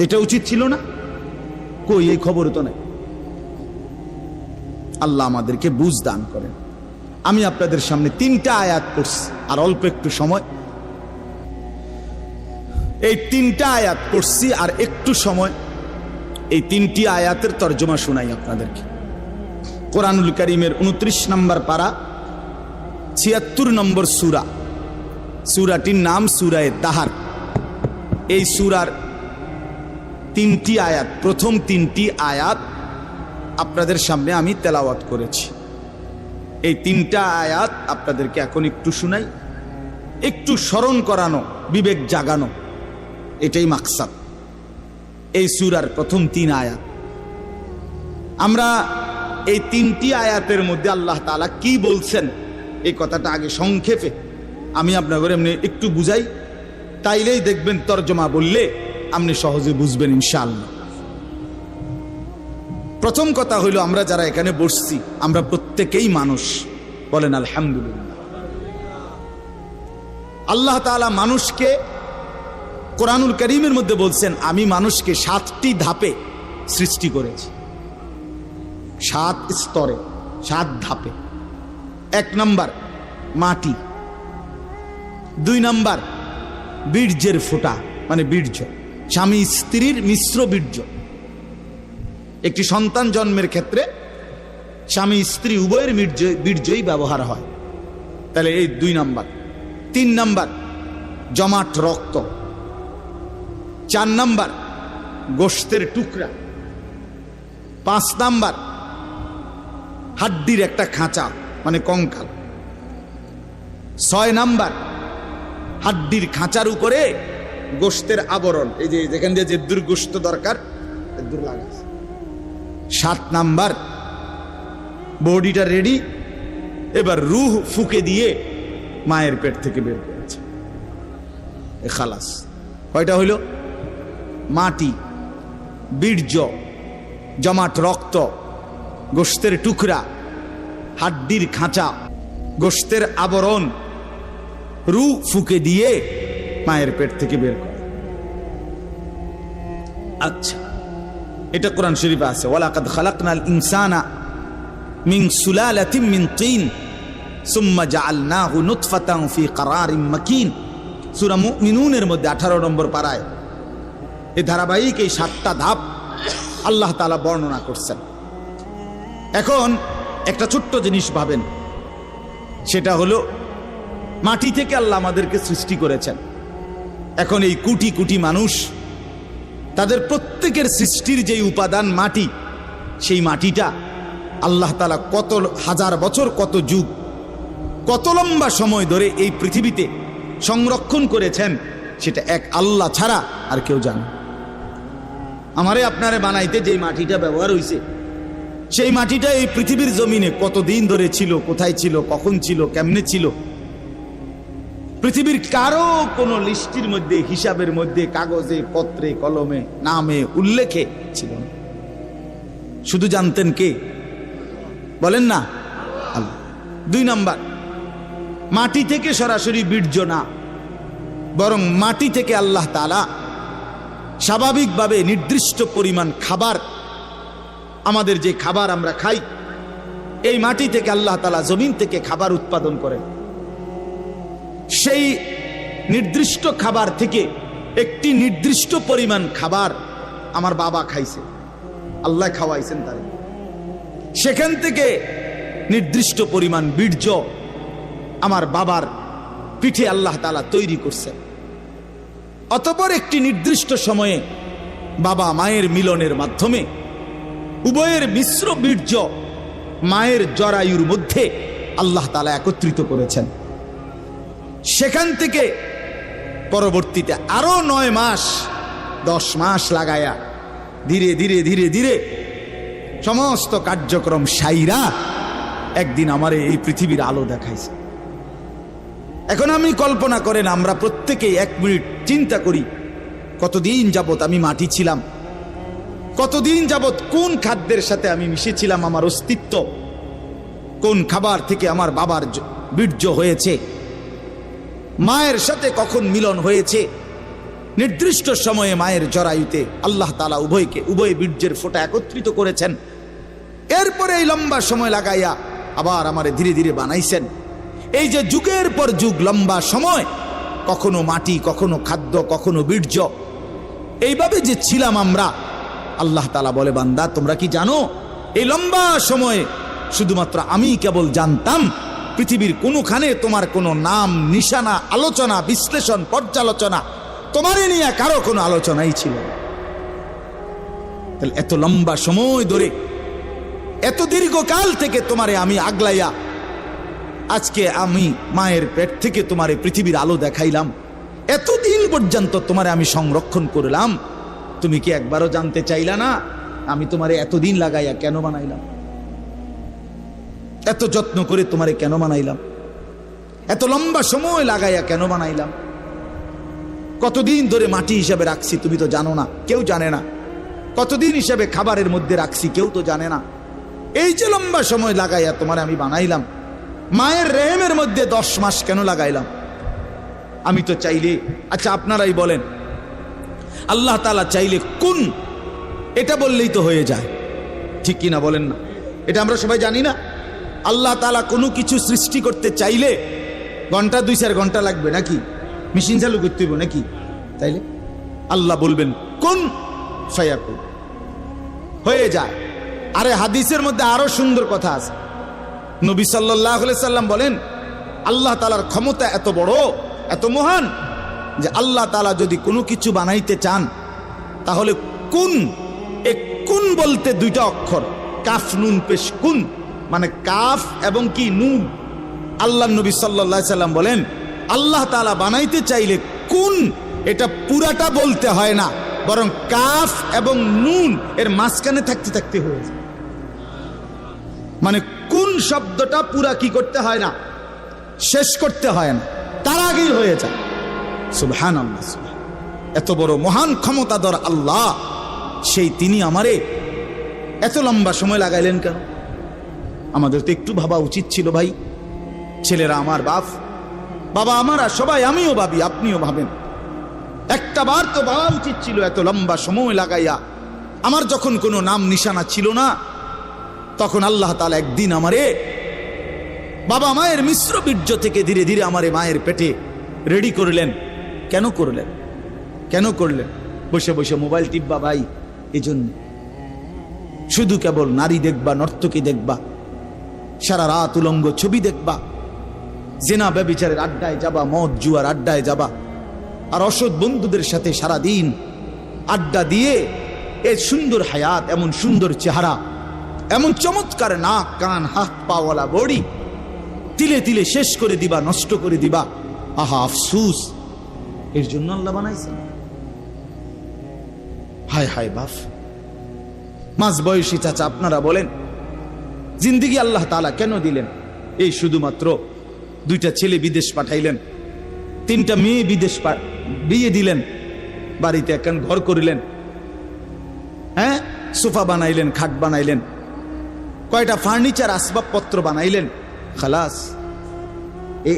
এটা উচিত ছিল না? কই, এই খবর তো নাই। আল্লাহ আমাদেরকে বুঝ দান করেন। আমি আপনাদের সামনে 3টা আয়াত পড়ছি, আর অল্প একটু সময়। এই 3টা আয়াত পড়ছি আর একটু সময়, এই 3টি আয়াতের তর্জমা শোনাই আপনাদেরকে। কোরআনুল কারীমের 29 নম্বর পারা, 76 নম্বর সূরা। সূরাটির নাম সূরায়ে দাহার। এই সূরার 3টি আয়াত, প্রথম 3টি আয়াত আপনাদের সামনে আমি তেলাওয়াত করেছি। এই 3টা আয়াত আপনাদেরকে এখন একটু শুনাই, একটু স্মরণ করানো, বিবেক জাগানো, এটাই মাকসাদ এই সূরার প্রথম 3 আয়াত। আমরা এই 3টি আয়াতের মধ্যে আল্লাহ তাআলা কি বলছেন এই কথাটা আগে সংক্ষেপে আমি আপনাদের এমনি একটু বুঝাই, তাইলেই দেখবেন তরজমা বললে আপনি সহজে বুঝবেন ইনশাআল্লাহ। প্রথম কথা হইল, আমরা যারা এখানে বসছি আমরা প্রত্যেকেই মানুষ, বলেন আলহামদুলিল্লাহ। আল্লাহ তাআলা মানুষকে কোরআনুল কারীমের মধ্যে বলছেন, আমি মানুষকে 7টি ধাপে সৃষ্টি করেছি, 7 স্তরে, 7 ধাপে। 1 নাম্বার মাটি, 2 নাম্বার বীর্যের ফোঁটা, মানে বীর্য, স্বামী স্ত্রীর মিশ্র বীর্য। একটি সন্তান জন্মের ক্ষেত্রে স্বামী স্ত্রী উভয়ের বীর্যই ব্যবহার হয়, তাহলে এই 2 নাম্বার। 3 নাম্বার জমাট রক্ত। 4 নাম্বার গোশতের টুকরা। 5 নাম্বার হাড্ডির একটা খাঁচা, মানে কঙ্কাল। 6 নাম্বার হাড্ডির খাঁচার উপরে গোশতের আবরণ, এই যে যেখান দিয়ে যে দুর্গোশত দরকার দূর লাগাছে। 7 নাম্বার বডিটা রেডি, এবার রূহ ফুকে দিয়ে মায়ের পেট থেকে বের করেছে, এ খালাস। কয়টা হইল? মাটি, বীর্য, জমাট রক্ত, গোশতের টুকরা, হাড্ডির খাঁচা, গোশতের আবরণ, রূহ ফুকে দিয়ে মায়ের পেট থেকে বের করে। আচ্ছা, এটা কোরআন শরীফে আছে, ওয়ালাকাদ খালাকনাল ইনসানা মিন সুলালাতিন মিন তিন সুম্মা জাআলনাহু নুতফাতান ফি ক্বারারিন মাকিন। সূরা মুমিনুনের মধ্যে 18 নম্বর পারায় এই ধারাবাহিক এই 7টা ধাপ আল্লাহ তাআলা বর্ণনা করছেন। এখন একটা ছোট্ট জিনিস ভাবেন, সেটা হলো মাটি থেকে আল্লাহ আমাদেরকে সৃষ্টি করেছেন। এখন এই কোটি কোটি মানুষ, তাদের প্রত্যেকের সৃষ্টির যে উপাদান মাটি, সেই মাটিটা আল্লাহ তাআলা কত হাজার বছর, কত যুগ, কত লম্বা সময় ধরে এই পৃথিবীতে সংরক্ষণ করেছেন, সেটা এক আল্লাহ ছাড়া আর কেউ জানে। আমারে আপনারে বানাইতে যে মাটিটা ব্যবহার হয়েছে, সেই মাটিটা এই পৃথিবীর জমিনে কতদিন ধরে ছিল, কোথায় ছিল, কখন ছিল, কেমনে ছিল, পৃথিবীর কারো কোনো লিস্টির মধ্যে, হিসাবের মধ্যে, কাগজে, পত্রে, কলমে, নামে, উল্লেখে ছিল না। শুধু জানতেন কে? বলেন না, আল্লাহ। 2 নাম্বার, মাটি থেকে সরাসরি বীর্য না, বরং মাটি থেকে আল্লাহ তাআলা স্বাভাবিকভাবে নির্দিষ্ট পরিমাণ খাবার, আমাদের যে খাবার আমরা খাই, এই মাটি থেকে আল্লাহ তাআলা জমিন থেকে খাবার উৎপাদন করেন। সেই নির্দিষ্ট খাবার থেকে একটি নির্দিষ্ট পরিমাণ খাবার আমার বাবা খাইছে, আল্লাহ খাওয়াইছেন তারে। সেখান থেকে নির্দিষ্ট পরিমাণ বীর্য আমার বাবার পিঠে আল্লাহ তাআলা তৈরি করছেন। অতঃপর একটি নির্দিষ্ট সময়ে বাবা মায়ের মিলনের মাধ্যমে উভয়ের মিশ্র বীর্য মায়ের জরায়ুর মধ্যে আল্লাহ তাআলা একত্রিত করেছেন। সেখান থেকে পরবর্তীতে আরো 9 মাস 10 মাস লাগায়া ধীরে ধীরে ধীরে ধীরে সমস্ত কার্যক্রম সাইরা একদিন আমারে এই পৃথিবীর আলো দেখাইছে। এখন আমি কল্পনা করেন, আমরা প্রত্যেকেই 1 মিনিট চিন্তা করি, কতদিন যাবত আমি মাটি ছিলাম, কতদিন যাবত কোন খাদ্যের সাথে আমি মিশেছিলাম, আমার অস্তিত্ব কোন খাবার থেকে আমার বাবার বীর্য হয়েছে, মায়ের সাথে কখন মিলন হয়েছে। নির্দিষ্ট সময়ে মায়ের জরায়ুতে আল্লাহ তাআলা উভয় বীর্যের ফোঁটা একত্রিত করেছেন। এরপরে এই লম্বা সময় লাগাইয়া আবার আমারে ধীরে ধীরে বানাইছেন। এই যে যুগের পর যুগ লম্বা সময়, কখনো মাটি, কখনো খাদ্য, কখনো বীর্য, এইভাবে যে ছিলাম আমরা, আল্লাহ তাআলা বলে, বান্দা তোমরা কি জানো, এই লম্বা সময়ে শুধুমাত্র আমি কেবল জানতাম, পৃথিবীর কোনোখানে তোমার কোনো নাম, নিশানা, আলোচনা, বিশ্লেষণ, পর্যালোচনা, তোমারে নিয়ে কারো কোনো আলোচনাই ছিল না। তাহলে এত লম্বা সময় ধরে, এত দীর্ঘকাল থেকে তোমারে আমি আগলাইয়া আজকে আমি মায়ের পেট থেকে তোমারে পৃথিবীর আলো দেখাইলাম, এতদিন পর্যন্ত তোমারে আমি সংরক্ষণ করলাম, তুমি কি একবারও জানতে চাইলা না আমি তোমারে এতদিন লাগাইয়া কেন বানাইলাম, এত যত্ন করে তোমারে কেন বানাইলাম, এত লম্বা সময় লাগাইয়া কেন বানাইলাম, কতদিন ধরে মাটি হিসাবে রাখছি তুমি তো জানো না, কেউ জানে না, কতদিন হিসাবে খাবারের মধ্যে রাখছি কেউ তো জানে না। এই যে লম্বা সময় লাগাইয়া তোমারে আমি বানাইলাম, মায়ের রেহেমের মধ্যে 10 মাস কেন লাগাইলাম, আমি তো চাইলে, আচ্ছা আপনারাই বলেন, আল্লাহ তাআলা চাইলে কোন, এটা বললেই তো হয়ে যায়, ঠিক কিনা বলেন না? এটা আমরা সবাই জানি না। আল্লাহ তাআলা কোনো কিছু সৃষ্টি করতে চাইলে ঘন্টা 2-4 ঘন্টা লাগবে নাকি? মেশিন চালু করতে হইব নাকি? তাইলে আল্লাহ বলবেন কোন ফায়াকুন, হয়ে যায়। আরে হাদিসের মধ্যে আরো সুন্দর কথা আছে। নবী সাল্লাল্লাহু আলাইহি সাল্লাম বলেন, আল্লাহ তাআলার ক্ষমতা এত বড়, এত মহান, যে আল্লাহ তাআলা যদি কোনো কিছু বানাইতে চান, তাহলে কুন, এই কুন বলতে 2টা অক্ষর, কাফ নুন পেশ, কুন মানে কাফ এবং কি নুন। আল্লাহ নবী সাল্লাল্লাহু আলাইহি সাল্লাম বলেন, আল্লাহ তাআলা বানাইতে চাইলে কুন, এটা পুরাটা বলতে হয় না, বরং কাফ এবং নুন এর মাঝখানে থাকতে থাকতে হয়ে যায়। মানে কোন শব্দটা পুরা কি করতে হয় না, শেষ করতে হয় না, তার আগেই হয়ে যায়। সুবহানাল্লাহ, এত বড় মহান ক্ষমতাধর আল্লাহ, সেই তিনি আমারে এত লম্বা সময় লাগাইলেন কেন? আমাদের তো একটু ভাবা উচিত ছিল ভাই। ছেলেরা আমার বাপ, বাবা আমারা সবাই, আমিও ভাবি, আপনিও ভাবেন, একটা বার তো ভাবা উচিত ছিল এত লম্বা সময় লাগাইয়া। আমার যখন কোনো নাম নিশানা ছিল না, তখন আল্লাহ তাআলা একদিন আমারে বাবা মায়ের মিশ্র বীর্য থেকে ধীরে ধীরে আমারে মায়ের পেটে রেডি করলেন। কেন করলেন? কেন করলেন? বসে বসে মোবাইল টিপবা ভাই? এই জন্য শুধু কেবল নারী দেখবা, নর্তকী দেখবা, সারা রাত উলঙ্গ ছবি দেখবা, জেনা ব্যভিচারের আড্ডায় যাবা, মদ জুয়ার আড্ডায় যাবা, আর অসৎ বন্ধুদের সাথে সারা দিন আড্ডা দিয়ে এই সুন্দর হায়াত, এমন সুন্দর চেহারা, এমন চমৎকার নাক কান হাত পাওয়ালা বডি তিলে তিলে শেষ করে দিবা, নষ্ট করে দিবা। আহা আফসুস, এর জন্য আল্লাহ বানাইছেন। হায় হায় বাপ, মাঝ বয়সী চাচা আপনারা বলেন, জিন্দিগি আল্লাহ তাআলা কেন দিলেন? এই শুধুমাত্র 2টা ছেলে বিদেশ পাঠাইলেন, 3টা মেয়ে বিদেশ বিয়ে দিলেন, বাড়িতে একখান ঘর করিলেন, হ্যাঁ সোফা বানাইলেন, খাট বানাইলেন, কয়টা ফার্নিচার আসবাবপত্র বানাইলেন, খালাস।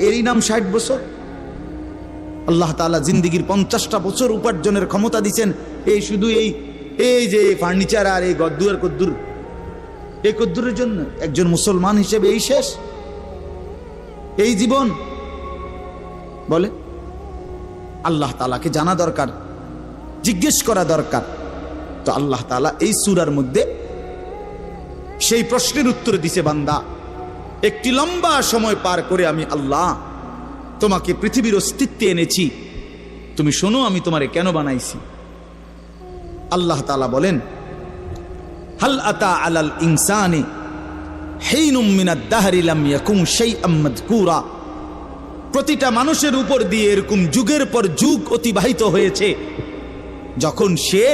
এরই নাম 60 বছর? আল্লাহ তাআলা জিন্দিগির 50টা বছর উপার্জনের ক্ষমতা দিচ্ছেন এই শুধু এই যে ফার্নিচার আর এই গদ্দুর কদ্দুর, এই কদ্দুরের জন্য? একজন মুসলমান হিসেবে এই শেষ, এই জীবন? বলে আল্লাহ তাআলাকে জানা দরকার, জিজ্ঞেস করা দরকার। তো আল্লাহ তাআলা এই সূরার মধ্যে সেই প্রশ্নের উত্তর দিছে, বান্দা একটি লম্বা সময় পার করে আমি আল্লাহ তোমাকে পৃথিবীর অস্তিত্বে এনেছি, তুমি শোনো আমি তোমারে কেন বানাইছি। আল্লাহ তাআলা বলেন, হাল আতা আলাল ইনসানি হিনুম মিনাদ দাহরি লাম ইয়াকুন শাইআম মাযকুরা। প্রতিটা মানুষের উপর দিয়ে এরকম যুগের পর যুগ অতিবাহিত হয়েছে যখন সে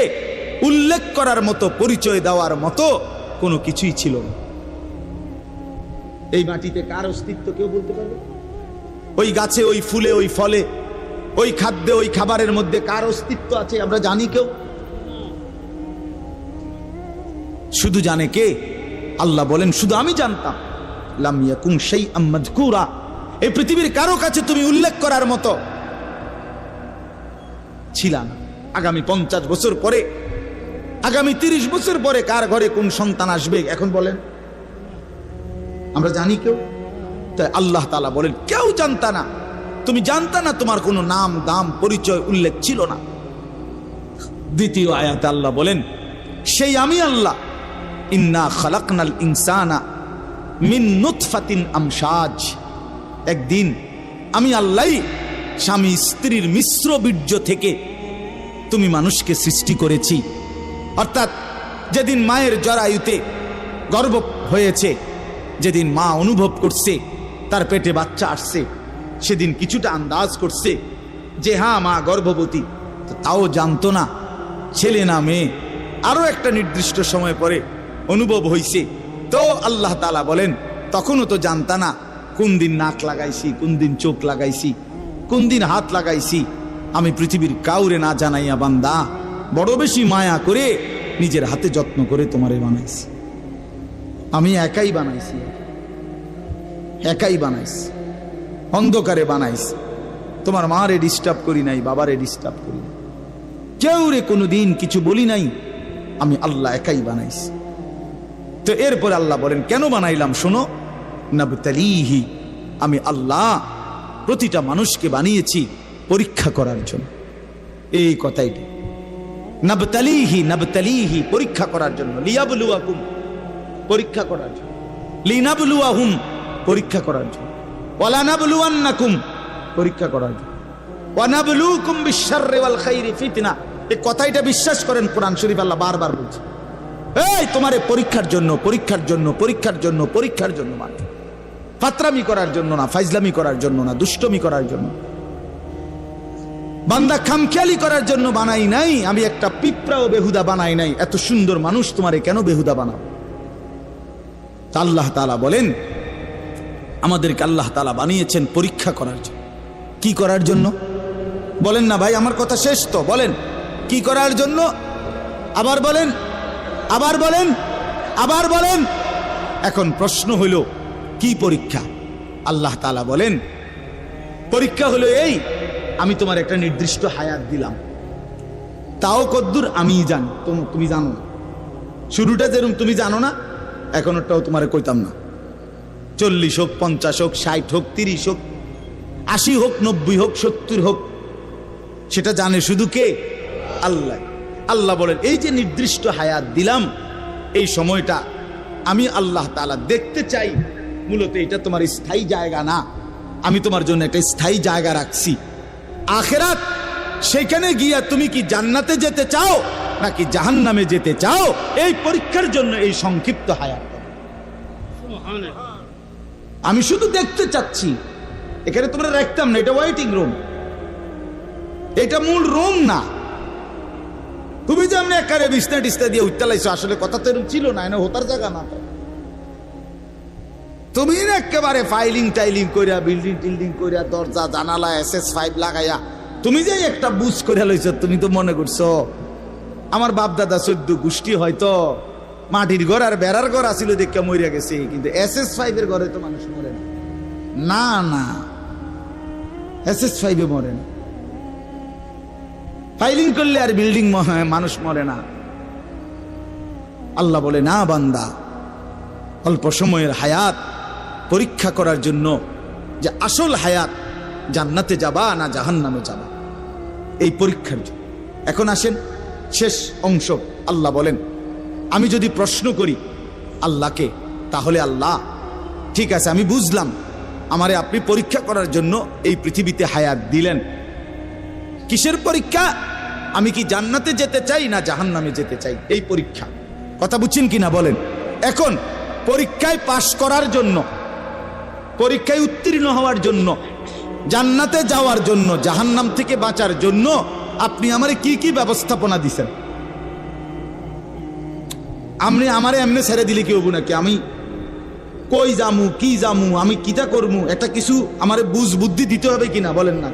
উল্লেখ করার মতো, পরিচয় দেওয়ার মতো কোনো কিছুই ছিল না। এই মাটিতে কার অস্তিত্ব কেউ বলতে পারবে? ওই গাছে, ওই ফুলে, ওই ফলে, ওই খাদ্যে, ওই খাবারের মধ্যে কার অস্তিত্ব আছে আমরা জানি কেউ? শুধু জানে কে? আল্লাহ বলেন শুধু আমি জানতাম। লাম ইয়াকুন শাইআম মাযকুরা, এই পৃথিবীর কারো কাছে তুমি উল্লেখ করার মতো ছিল না। আগামী 50 বছর পরে, আগামী 30 বছর পরে কার ঘরে কোন সন্তান আসবে এখন বলেন? আমরা জানি কেউ? তাই আল্লাহ তাআলা বলেন কেউ জানতা না, তুমি জানতা না, তোমার কোনো নাম দাম পরিচয় উল্লেখ ছিল না। দ্বিতীয় আয়াতে আল্লাহ বলেন সেই আমি আল্লাহ, ইন্না খালাকনাল ইনসানা মিন নুতফাতিন আমশাজ। একদিন আমি আল্লাহই স্বামী স্ত্রীর মিশ্র বীর্য থেকে তুমি মানুষকে সৃষ্টি করেছি। অর্থাৎ যেদিন মায়ের জরায়ুতে গর্ভ হয়েছে, যেদিন মা অনুভব করছে তার পেটে বাচ্চা আসছে, সেদিন কিছুটা আন্দাজ করছে যে হ্যাঁ মা গর্ভবতী, তাও জানতো না ছেলে না মেয়ে। আরো একটা নির্দিষ্ট সময় পরে অনুভব হইছে, তো আল্লাহ তাআলা বলেন তখনও তো জানতা না কোন দিন নাক লাগাইছি, কোন দিন চোখ লাগাইছি, কোন দিন হাত লাগাইছি। আমি পৃথিবীর কাউরে না জানাইয়া বান্দা বড় বেশি মায়া করে নিজের হাতে যত্ন করে তোমারে বানাইছি। আমি একাই বানাইছি, একাই বানাইছি, অন্ধকারে বানাইছি। তোমার মারে ডিস্টার্ব করি নাই, বাবারে ডিস্টার্ব করি নাই, কেউ রে কোনোদিন কিছু বলি নাই, আমি আল্লাহ একাই বানাইছি। তো এরপরে আল্লাহ বলেন কেন বানাইলাম শোনো, নাবতালিহি, আমি আল্লাহ প্রতিটা মানুষকে বানিয়েছি পরীক্ষা করার জন্য। এই কথাইটা নাবতালিহি, নাবতালিহি পরীক্ষা করার জন্য, লিয়াবলুয়াকুম পরীক্ষা করার জন্য, লিনাবলুয়াহুম পরীক্ষা করার জন্য, ওয়ালা নাবলুয়ান্নাকুম পরীক্ষা করার জন্য, ওয়া নাবলুকুম বিশ-শাররি ওয়াল খাইরি ফিতনা। এই কথাইটা বিশ্বাস করেন, কোরআন শরীফ আল্লাহ বারবার বলছে এই তোমারে পরীক্ষার জন্য, পরীক্ষার জন্য, পরীক্ষার জন্য, পরীক্ষার জন্য, মানে ফাতরামি করার জন্য না, ফাইজলামি করার জন্য না, দুষ্টমি করার জন্য। বান্দা খামখেয়ালি করার জন্য বানাই নাই, আমি একটা পিঁপড়াও বেহুদা বানাই নাই। এত সুন্দর মানুষ তোমারে কেন বেহুদা বানাবো? আল্লাহ তাআলা বলেন আমাদেরকে আল্লাহ তাআলা বানিয়েছেন পরীক্ষা করার জন্য। কি করার জন্য বলেন না ভাই? আমার কথা শেষ তো, বলেন কি করার জন্য? আবার বলেন, আবার বলেন, আবার বলেন। এখন প্রশ্ন হইল কি পরীক্ষা? আল্লাহ তাআলা বলেন পরীক্ষা হলো এই, আমি তোমার একটা নির্দিষ্ট হায়াত দিলাম, তাও কদ্দুর আমি জানি, তুমি জানো না। শুরুটা যেরকম তুমি জানো না, এখনটাও তোমারে কইতাম না। 40 হোক, 50 হোক, 60 হোক, 30 হোক, 80 হোক, 90 হোক, 70 হোক, সেটা জানে শুধু কে? আল্লাহ। আল্লাহ বলেন এই যে নির্দিষ্ট হায়াত দিলাম, এই সময়টা আমি আল্লাহ তাআলা দেখতে চাই। মূলত এটা তোমার স্থায়ী জায়গা না, আমি তোমার জন্য একটা স্থায়ী জায়গা রাখছি আখিরাত। সেখানে গিয়া তুমি কি জান্নাতে যেতে চাও নাকি জাহান্নামে যেতে চাও, এই পরীক্ষার জন্য এই সংক্ষিপ্ত হায়াত। আমি শুধু দেখতে চাচ্ছি, এখানে তোমরা রাখতাম না, এটা ওয়েটিং রুম, এটা মূল রুম না। তুমি যে আমি একারে বিছনা টিছনা দিয়ে উঠতে লাইছো, আসলে কথা তো এরকম ছিল না, এনে হতার জায়গা না। তুমি না একেবারে ফাইলিং টাইলিং করিয়া বিল্ডিং টিল্ডিং করিয়া দরজা জানালা SS5 লাগাইয়া তুমি যে একটা বুঝ করিয়া লইছো, তুমি তো মনে করছো আমার বাপ দাদা 14 গোষ্ঠী হয়তো মাটির ঘর আর বেড়ার ঘর আসিল দেখে মরিয়া গেছে, কিন্তু SS5 এর ঘরে তো মানুষ মরে না। না না, SS5 এ মরে না। ফাইলিং করলে আর বিল্ডিং মানুষ মরে না। আল্লাহ বলে, না বান্দা, অল্প সময়ের হায়াত পরীক্ষা করার জন্য, যে আসল হায়াত জান্নাতে যাবা না জাহান্নামে যাবা, এই পরীক্ষার জন্য। এখন আসেন শেষ অংশ। আল্লাহ বলেন, আমি যদি প্রশ্ন করি আল্লাহকে, তাহলে আল্লাহ ঠিক আছে আমি বুঝলাম, আমারে আপনি পরীক্ষা করার জন্য এই পৃথিবীতে হায়াত দিলেন। কিসের পরীক্ষা? আমি কি জান্নাতে যেতে চাই না জাহান্নামে যেতে চাই, এই পরীক্ষা। কথা বুঝছেন কিনা বলেন? এখন পরীক্ষায় পাশ করার জন্য, পরীক্ষায় উত্তীর্ণ হওয়ার জন্য, জান্নাতে যাওয়ার জন্য, জাহান্নাম থেকে বাঁচার জন্য আপনি আমারে কি কি ব্যবস্থাপনা দিছেন? আপনি আমারে এমনি ছেড়ে দিলে কি হবো নাকি? আমি কই যামু, কি যামু, আমি কিটা করবো, একটা কিছু আমারে বুঝ বুদ্ধি দিতে হবে কিনা বলেন না?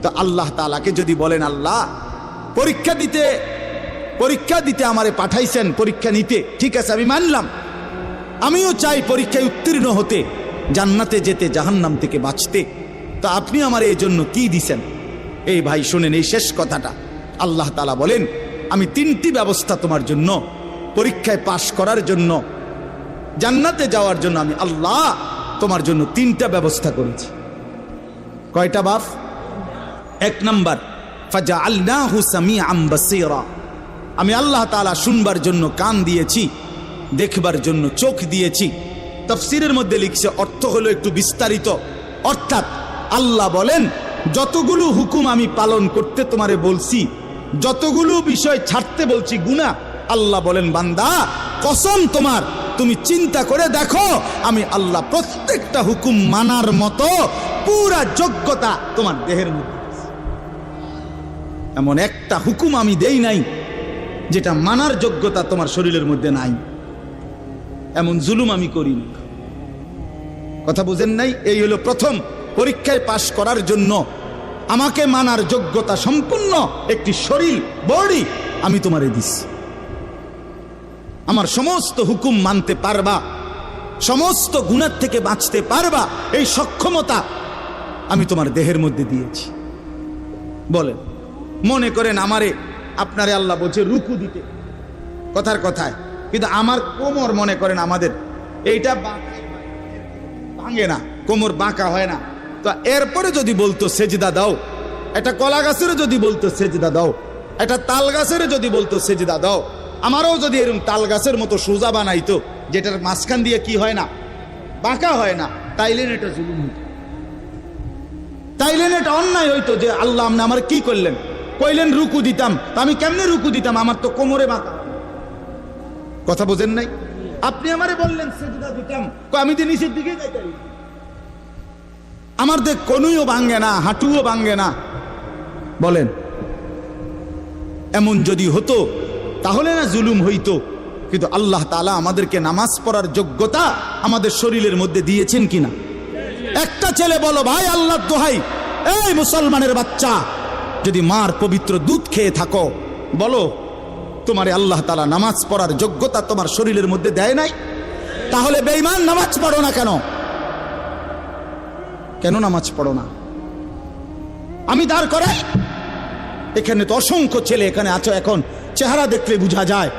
তো আল্লাহ তাআলাকে যদি বলেন, আল্লাহ পরীক্ষা দিতে আমারে পাঠাইছেন, পরীক্ষা নিতে, ঠিক আছে আমি মানলাম, আমিও চাই পরীক্ষায় উত্তীর্ণ হতে, জান্নাতে যেতে, জাহান্নাম থেকে বাঁচতে। তো আপনি আমার এই জন্য কি দিছেন? এই ভাই শুনেন এই শেষ কথাটা। আল্লাহ তাআলা বলেন, আমি 3টি ব্যবস্থা তোমার জন্য, পরীক্ষায় পাশ করার জন্য, জান্নাতে যাওয়ার জন্য আমি আল্লাহ তোমার জন্য 3টা ব্যবস্থা করেছি। কয়টা বাপ? 1 নাম্বার, ফাজআলনাহু সামিআম বাসীরা, আমি আল্লাহ তাআলা শুনবার জন্য কান দিয়েছি, দেখবার জন্য চোখ দিয়েছি। তাফসীরের মধ্যে লিখছে, অর্থ হলো একটু বিস্তারিত, অর্থাৎ আল্লাহ বলেন যতগুলো হুকুম আমি পালন করতে তোমারে বলছি, যতগুলো বিষয় ছাড়তে বলছি গুনাহ, আল্লাহ বলেন বান্দা কসম তোমার, তুমি চিন্তা করে দেখো, আমি আল্লাহ প্রত্যেকটা হুকুম মানার মতো পুরা যোগ্যতা তোমার দেহের মধ্যে। এমন একটা হুকুম আমি দেই নাই যেটা মানার যোগ্যতা তোমার শরীরের মধ্যে নাই, এমন জুলুম আমি করি। কথা বুঝেন নাই? এই হলো প্রথম, পরীক্ষায় পাশ করার জন্য আমাকে মানার যোগ্যতা সম্পূর্ণ একটি শরীর, বডি আমি তোমারে দিচ্ছি। আমার সমস্ত হুকুম মানতে পারবা, সমস্ত গুনাহ থেকে বাঁচতে পারবা, এই সক্ষমতা আমি তোমার দেহের মধ্যে দিয়েছি। বলেন, মনে করেন আমারে আপনারে আল্লাহ বলছে রুকু দিতে, কথার কথায়, কিন্তু আমার কোমর মনে করেন আমাদের এইটা ভাঙে না, কোমর বাঁকা হয় না, তো এরপরে যদি বলতো সেজদা দাও, একটা কলা গাছেরও যদি বলতো সেজদা দাও, একটা তাল গাছেরও যদি বলতো সেজদা দাও, আমারও যদি এরকম তাল গাছের মতো সোজা বানাইতো, যেটার মাঝখান দিয়ে কি হয় না, বাঁকা হয় না, তাইলেন এটা জুলুম হইতো, তাইলেন এটা অন্যায় হইতো। যে আল্লাহ আপনি আমার কি করলেন, কইলেন রুকু দিতাম, তা আমি কেমনে রুকু দিতাম, আমার তো কোমরে বাঁকা। কথা বোঝেন নাই? আপনি আমারে বললেন সেজদা দিতাম, আমি তো নিচের দিকে যাইতাম, আমার দেখ কোনুইও ভাঙ্গে না, হাঁটুও ভাঙ্গে না। বলেন, এমন যদি হতো তাহলে না জুলুম হইতো? কিন্তু আল্লাহ তাআলা আমাদেরকে নামাজ পড়ার যোগ্যতা আমাদের শরীরের মধ্যে দিয়েছেন কিনা? একটা ছেলে বলো ভাই আল্লাহর দোহাই, এই মুসলমানের বাচ্চা, যদি মার পবিত্র দুধ খেয়ে থাকো, বলো তোমারে আল্লাহ তাআলা নামাজ পড়ার যোগ্যতা তোমার শরীরের মধ্যে দেয় নাই? তাহলে বেঈমান নামাজ পড়ো না কেন? কেন নামাজ পড়ো না? আমি দাঁড় করাই, এখানে তো অসংখ্য ছেলে এখানে আছো, এখন চেহারা দেখলে বোঝা যায়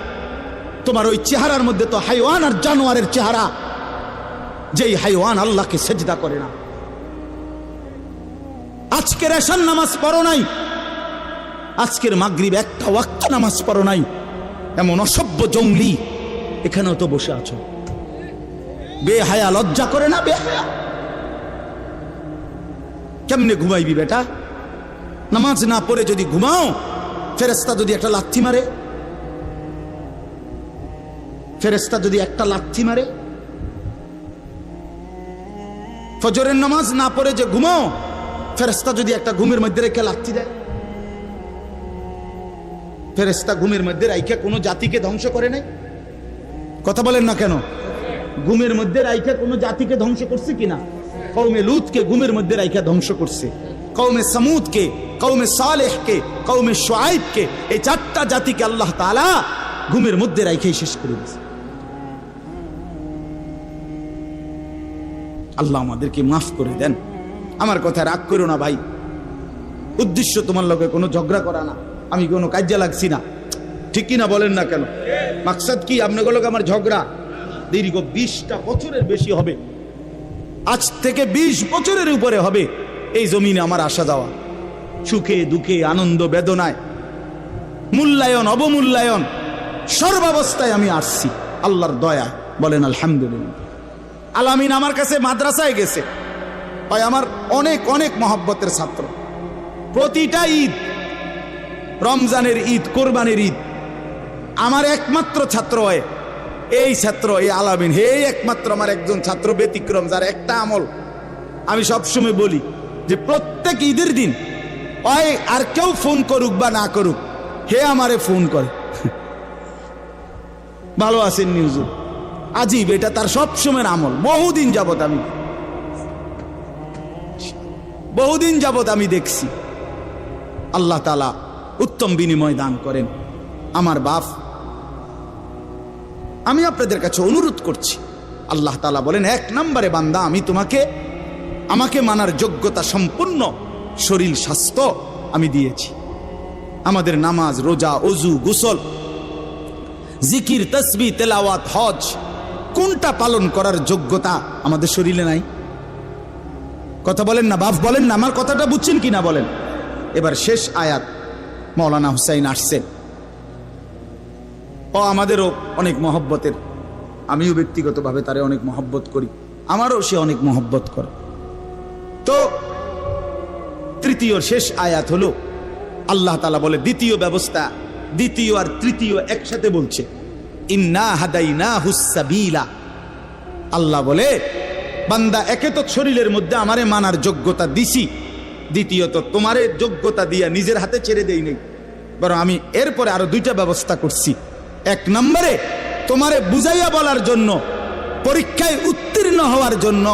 তোমার ওই চেহারার মধ্যে তো হাইওয়ান আর জানোয়ারের চেহারা, যেই হাইওয়ান আল্লাহকে সেজদা করে না। আজকের এশার নামাজ পড়ো নাই, আজকের মাগরিব একটা ওয়াক্ত নামাজ পড়ো নাই, এমন অসভ্য জঙ্গলি এখানেও তো বসে আছো। বেহায়া, লজ্জা করে না? বেহায়া কেমনে ঘুমাইবি বেটা? নামাজ না পড়ে যদি ঘুমাও, ফেরেশতা যদি একটা লাথি মারে, ফেরেশতা যদি একটা লাথি মারে, ফজরের নামাজ না পড়ে যে ঘুমাও, ফেরেশতা যদি একটা ঘুমের মধ্যে রেখে লাথি দেয়। ফেরেশতা ঘুমের মধ্যে রাইখা কোনো জাতিকে ধ্বংস করে নাই? কথা বলেন না কেন? ঘুমের মধ্যে রাইখা কোনো জাতিকে ধ্বংস করছে কিনা? কওমে লুতকে ঘুমের মধ্যে রাইখা ধ্বংস করছে, কওমে সামুদকে, কওমে সালেহকে, কওমে শুআইবকে, এই 4টা জাতিকে আল্লাহ তাআলা ঘুমের মধ্যে রাইখাই শেষ করে দিয়েছে। আল্লাহ আমাদেরকে মাফ করে দেন। আমার কথা রাগ করো না ভাই, উদ্দেশ্য তোমার লগে কোনো ঝগড়া করা না, আমি কোনো কাজে লাগছি না, ঠিক কিনা বলেন না কেন? মাকসাদ কি? আপনাদের লগে আমার ঝগড়া দীর্ঘ 20টা বছরের বেশি হবে, আজ থেকে 20 বছরের উপরে হবে এই জমিনে আমার আসা যাওয়া, সুখে দুঃখে আনন্দ বেদনায়, মূল্যায়ন অবমূল্যায়ন, সর্বাবস্থায় আমি আসছি আল্লাহর দয়া। বলেন আলহামদুলিল্লাহ। আলামিন আমার কাছে মাদ্রাসায় গেছে, ভাই আমার অনেক অনেক মহব্বতের ছাত্র। প্রতিটা ঈদ, রমজানের ঈদ, কোরবানির ঈদ, আমার একমাত্র ছাত্র হয় এই ছাত্র, এই আলামিন, হে একমাত্র আমার একজন ছাত্র ব্যতিক্রম, যার একটা আমল আমি সবসময় বলি যে প্রত্যেক ঈদের দিন ওই আর কেউ ফোন করুক বা না করুক, হে আমারে ফোন করে, ভালো আছেন নিউজ। আজীব, এটা তার সবসময়ের আমল। বহুদিন যাবত আমি দেখছি। আল্লাহ তাআলা উত্তম বিনিময় দান করেন। আমার বাপ, আমি আপনাদের কাছে অনুরোধ করছি, আল্লাহ তাআলা বলেন 1 নম্বরে বান্দা আমি তোমাকে আমাকে মানার যোগ্যতা সম্পূর্ণ শরীর স্বাস্থ্য আমি দিয়েছি। আমাদের নামাজ, রোজা, ওযু, গোসল, জিকির, তাসবিহ, তেলাওয়াত, হজ, কোনটা পালন করার যোগ্যতা আমাদের শরীরে নাই? কথা বলেন না বাপ, বলেন না, আমার কথাটা বুঝছেন কিনা বলেন? এবার শেষ আয়াত, মাওলানা হুসাইন আসছেন, ও আমাদেরও অনেক মহব্বতের, আমিও ব্যক্তিগতভাবে তারে অনেক মহব্বত করি, আমারও সে অনেক মহব্বত করে। তো তৃতীয় শেষ আয়াত হলো আল্লাহ তাআলা বলে, দ্বিতীয় ব্যবস্থা, দ্বিতীয় আর তৃতীয় একসাথে বলছে, ইন্না হাদাইনাহুস সাবিলা। আল্লাহ বলে বান্দা একে তো শরীরের মধ্যে আমারে মানার যোগ্যতা দিছি, দ্বিতীয়ত তোমারে যোগ্যতা দিয়া নিজের হাতে ছেড়ে দেই নাই, বরং আমি এরপরে আরো 2টা ব্যবস্থা করছি। 1 নম্বরে তোমারে বুঝাইয়া বলার জন্য, পরীক্ষায় উত্তীর্ণ হওয়ার জন্য,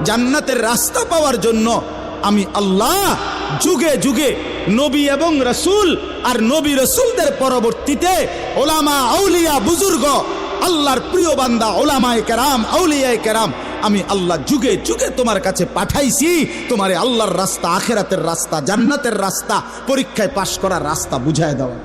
জান্নাতের রাস্তা পাওয়ার জন্য আমি আল্লাহ যুগে যুগে নবী এবং রাসূল আর নবী রাসূলদের পরবর্তীতে ওলামা, আউলিয়া, বুজুর্গ, আল্লাহর প্রিয় বান্দা, ওলামায়ে কেরাম, আউলিয়ায়ে কেরাম, আমি আল্লাহ যুগে যুগে তোমার কাছে পাঠাইছি তোমারে আল্লাহর রাস্তা, আখিরাতের রাস্তা, জান্নাতের রাস্তা, পরীক্ষায় পাশ করার রাস্তা বুঝায় দেওয়া।